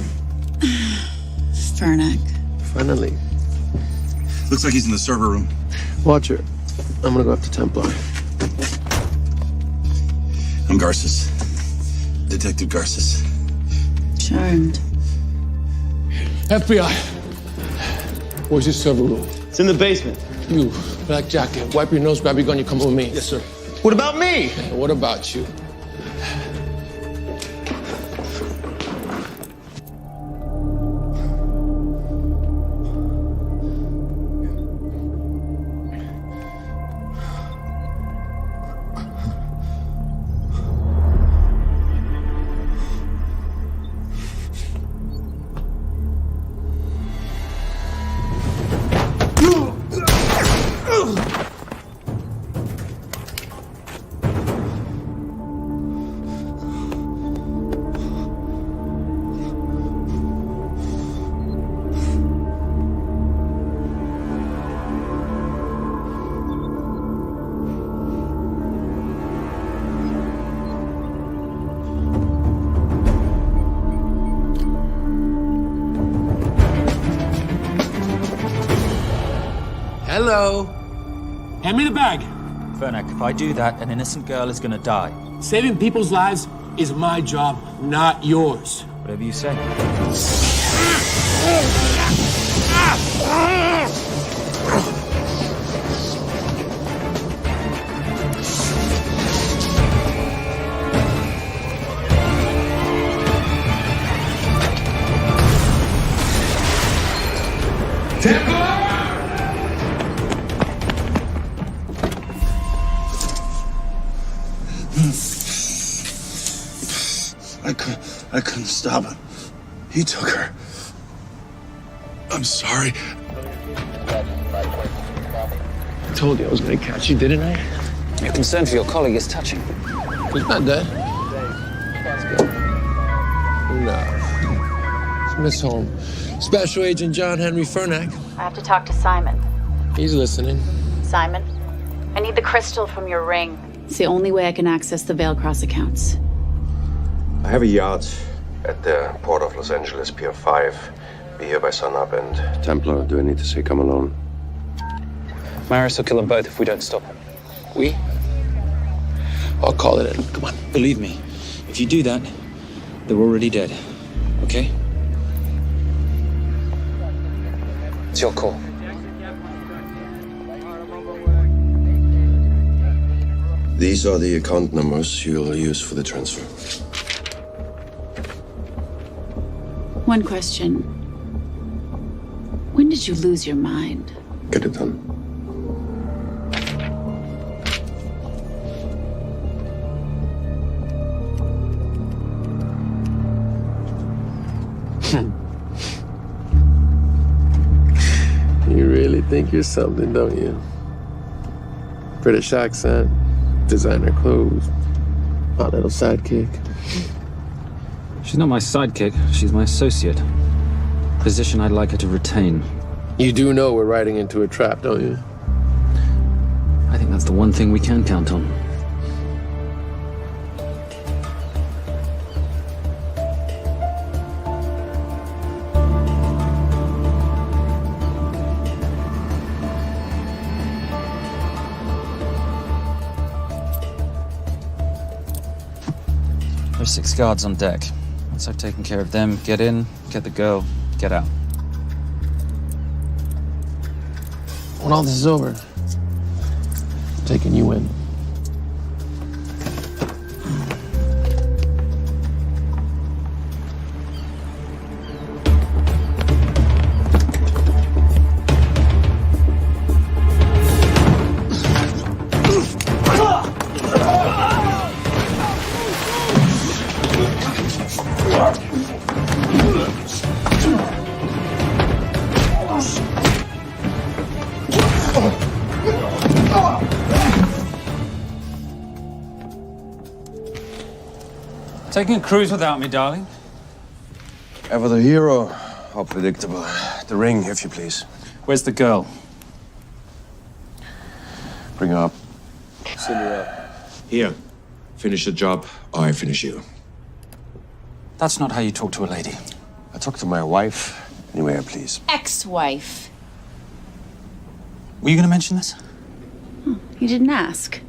Finally. Looks like he's in the server room. Watch her. I'm gonna go after Templar. I'm Garces. Detective Garces. Charmed. FBI. Where's your server room? It's in the basement. You, black jacket, wipe your nose, grab your gun, you come with me. Yes, sir. What about me? And what about you? Hello. Hand me the bag. Fernak, if I do that, an innocent girl is gonna die. Saving people's lives is my job, not yours. Whatever you say. I couldn't stop him. He took her. I'm sorry. I told you I was gonna catch you, didn't I? Your concern for your colleague is touching. He's not dead. No. It's Miss Holmes. Special Agent John Henry Fernak. I have to talk to Simon. He's listening. Simon, I need the crystal from your ring. It's the only way I can access the Veilcross accounts. I have a yacht at the port of Los Angeles, Pier 5. Be here by sunup, and Templar, do I need to say come alone? Maris will kill them both if we don't stop him. We? I'll call it in. Come on. Believe me, if you do that, they're already dead. Okay? It's your call. These are the account numbers you'll use for the transfer. One question. When did you lose your mind? Get it done. You really think you're something, don't you? British accent, designer clothes, my little sidekick. She's not my sidekick, she's my associate. Position I'd like her to retain. You do know we're riding into a trap, don't you? I think that's the one thing we can count on. There's 6 guards on deck. Once I've taken care of them, get in, get the girl, get out. When all this is over, I'm taking you in. Taking a cruise without me, darling? Ever the hero? How predictable. The ring, if you please. Where's the girl? Bring her up. Send her up. Here. Finish the job, or I finish you. That's not how you talk to a lady. I talked to my wife Anywhere, please. Ex-wife. Were you going to mention this? You didn't ask.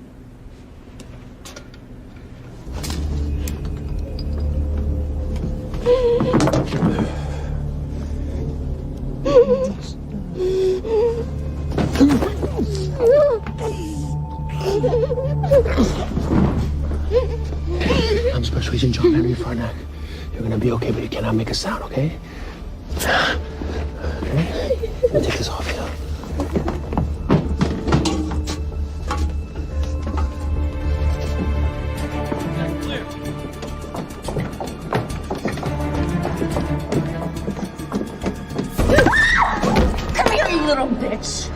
I'm Special Agent John Henry Furnack. You're gonna be okay, but you cannot make a sound, okay? Okay? Let me take this off you. Come here, you little bitch.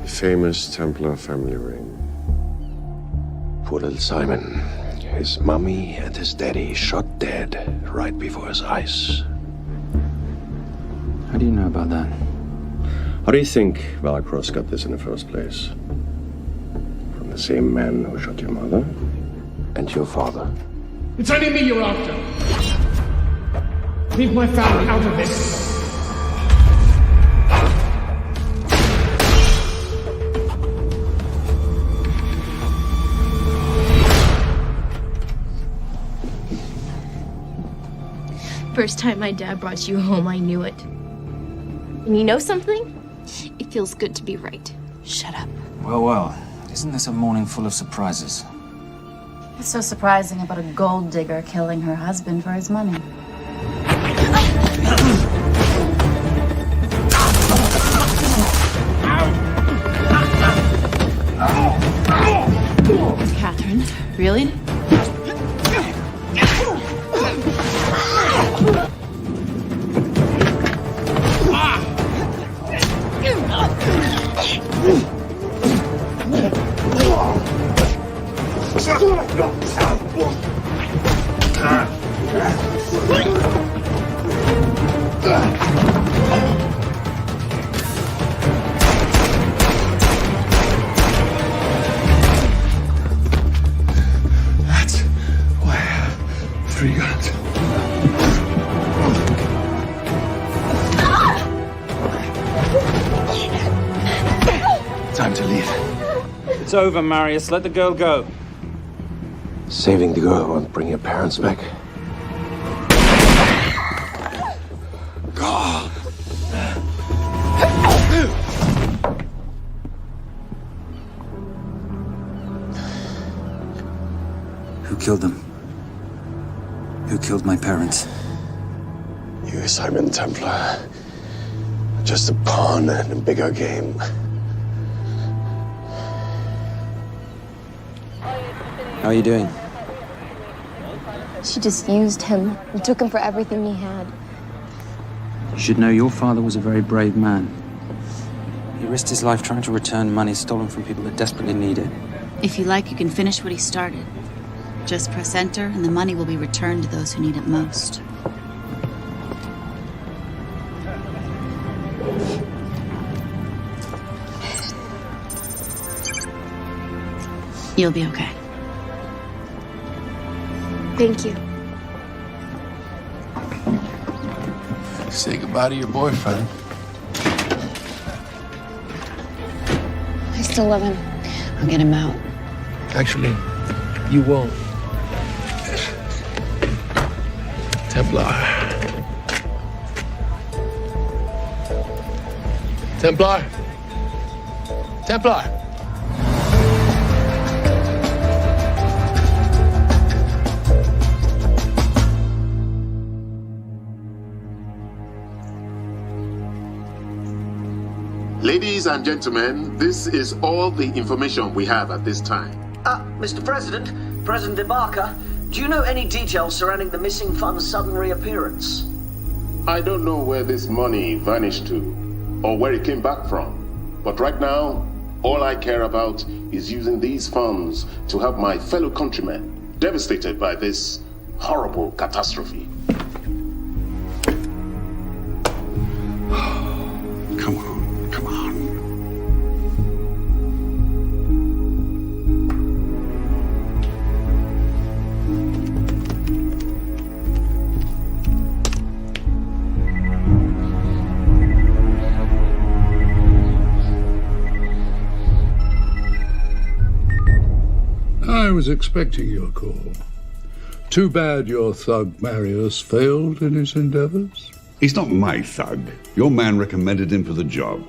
Famous Templar family ring. Poor little Simon. His mommy and his daddy shot dead right before his eyes. How do you know about that? How do you think Valacross got this in the first place? From the same man who shot your mother and your father. It's only me you're after. Leave my family out of this. First time my dad brought you home, I knew it. And you know something? It feels good to be right. Shut up. Well, isn't this a morning full of surprises? What's so surprising about a gold digger killing her husband for his money? Catherine, really? That's why I have 3 guns. Time to leave. It's over, Marius. Let the girl go. Saving the girl won't bring your parents back. God. Who killed them? Who killed my parents? You, Simon Templar. Just a pawn in a bigger game. How are you doing? She just used him and took him for everything he had. You should know your father was a very brave man. He risked his life trying to return money stolen from people that desperately need it. If you like, you can finish what he started. Just press enter, and the money will be returned to those who need it most. You'll be okay. Thank you. Say goodbye to your boyfriend. I still love him. I'll get him out. Actually, you won't. Templar. Templar. Templar. Ladies and gentlemen, this is all the information we have at this time. Mr. President, President Ibaka, do you know any details surrounding the missing fund's sudden reappearance? I don't know where this money vanished to or where it came back from. But right now, all I care about is using these funds to help my fellow countrymen devastated by this horrible catastrophe. Come on, come on. was expecting your call. Too bad your thug Marius failed in his endeavors. He's not my thug. Your man recommended him for the job.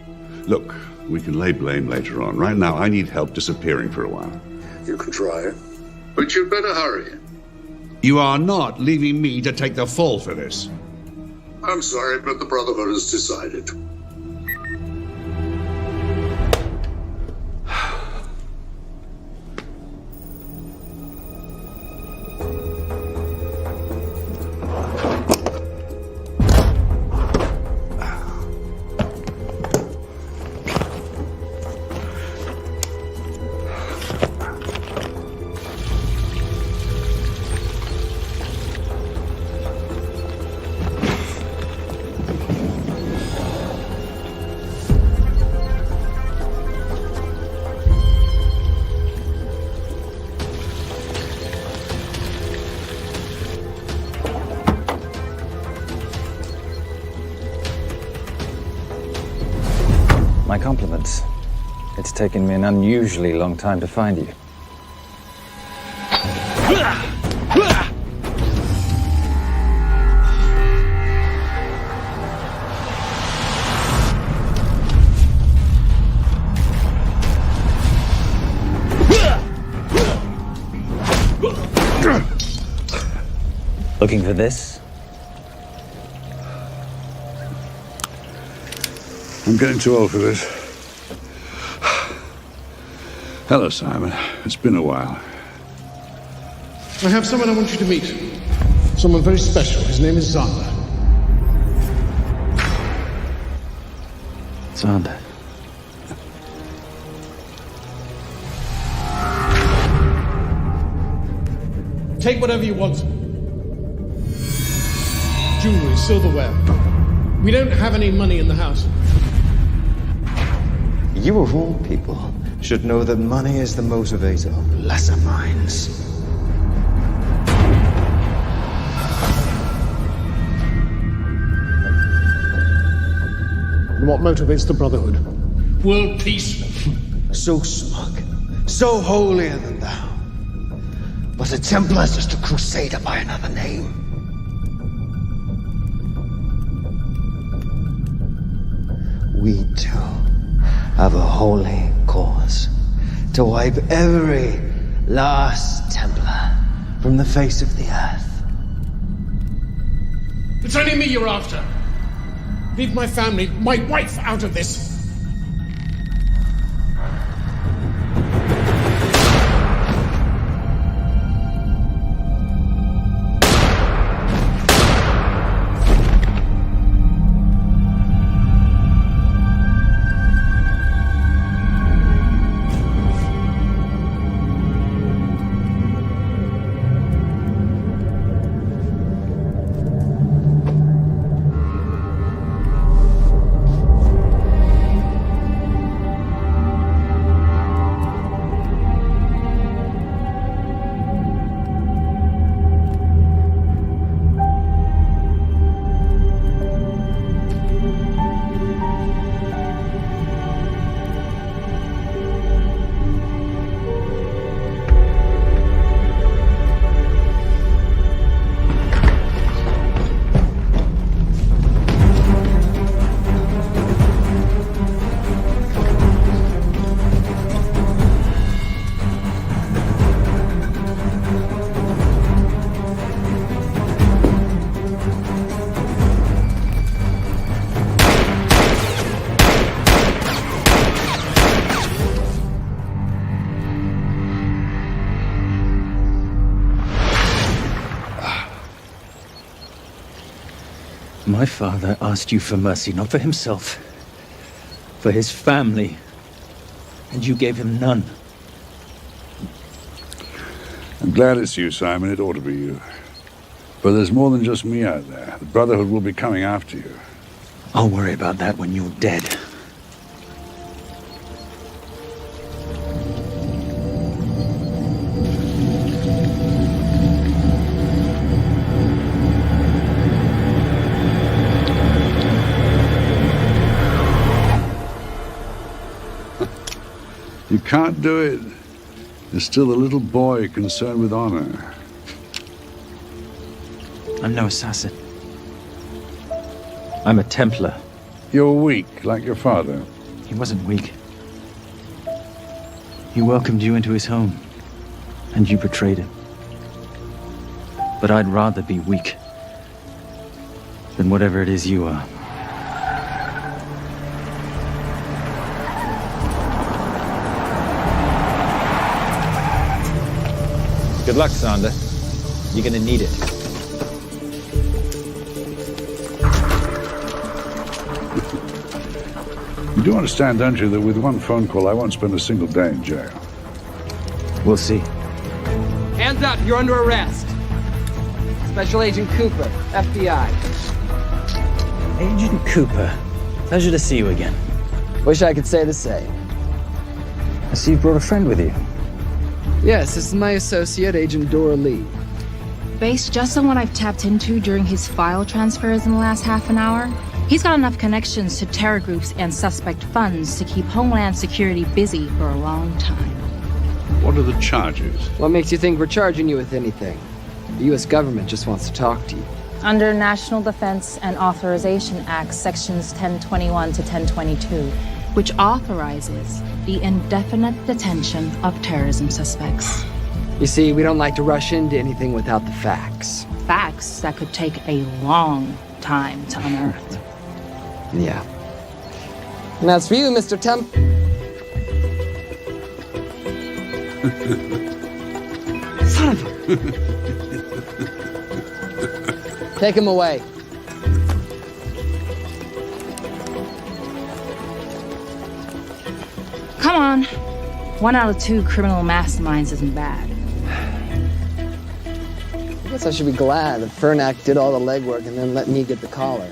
Look, we can lay blame later on. Right now, I need help disappearing for a while. You can try it. But you'd better hurry. You are not leaving me to take the fall for this. I'm sorry, but the Brotherhood has decided. My compliments. It's taken me an unusually long time to find you. Looking for this? I'm getting too old for this. Hello, Simon. It's been a while. I have someone I want you to meet. Someone very special. His name is Xander. Xander. Take whatever you want. Jewelry, silverware. We don't have any money in the house. You of all people should know that money is the motivator of lesser minds. And what motivates the Brotherhood? World peace. So smug, so holier than thou. But a Templar is just a crusader by another name. We too have a holy cause to wipe every last Templar from the face of the earth. It's only me you're after. Leave my family, my wife, out of this. My father asked you for mercy, not for himself, for his family, and you gave him none. I'm glad it's you, Simon. It ought to be you. But there's more than just me out there. The Brotherhood will be coming after you. I'll worry about that when you're dead. You can't do it. There's still a little boy concerned with honor. I'm no assassin. I'm a Templar. You're weak, like your father. He wasn't weak. He welcomed you into his home, and you betrayed him. But I'd rather be weak than whatever it is you are. Good luck, Sander. You're gonna need it. You do understand, don't you, that with one phone call, I won't spend a single day in jail. We'll see. Hands up, you're under arrest. Special Agent Cooper, FBI. Agent Cooper, pleasure to see you again. Wish I could say the same. I see you brought a friend with you. Yes, this is my associate, Agent Dora Lee. Based just on what I've tapped into during his file transfers in the last half an hour, he's got enough connections to terror groups and suspect funds to keep Homeland Security busy for a long time. What are the charges? What makes you think we're charging you with anything? The U.S. government just wants to talk to you. Under National Defense and Authorization Act, sections 1021 to 1022. Which authorizes the indefinite detention of terrorism suspects. You see, we don't like to rush into anything without the facts. Facts that could take a long time to unearth. Yeah. And as for you, Mr. Temp... Son of a... Take him away. Come on. 1 out of 2 criminal masterminds isn't bad. I guess I should be glad that Fernak did all the legwork and then let me get the collar.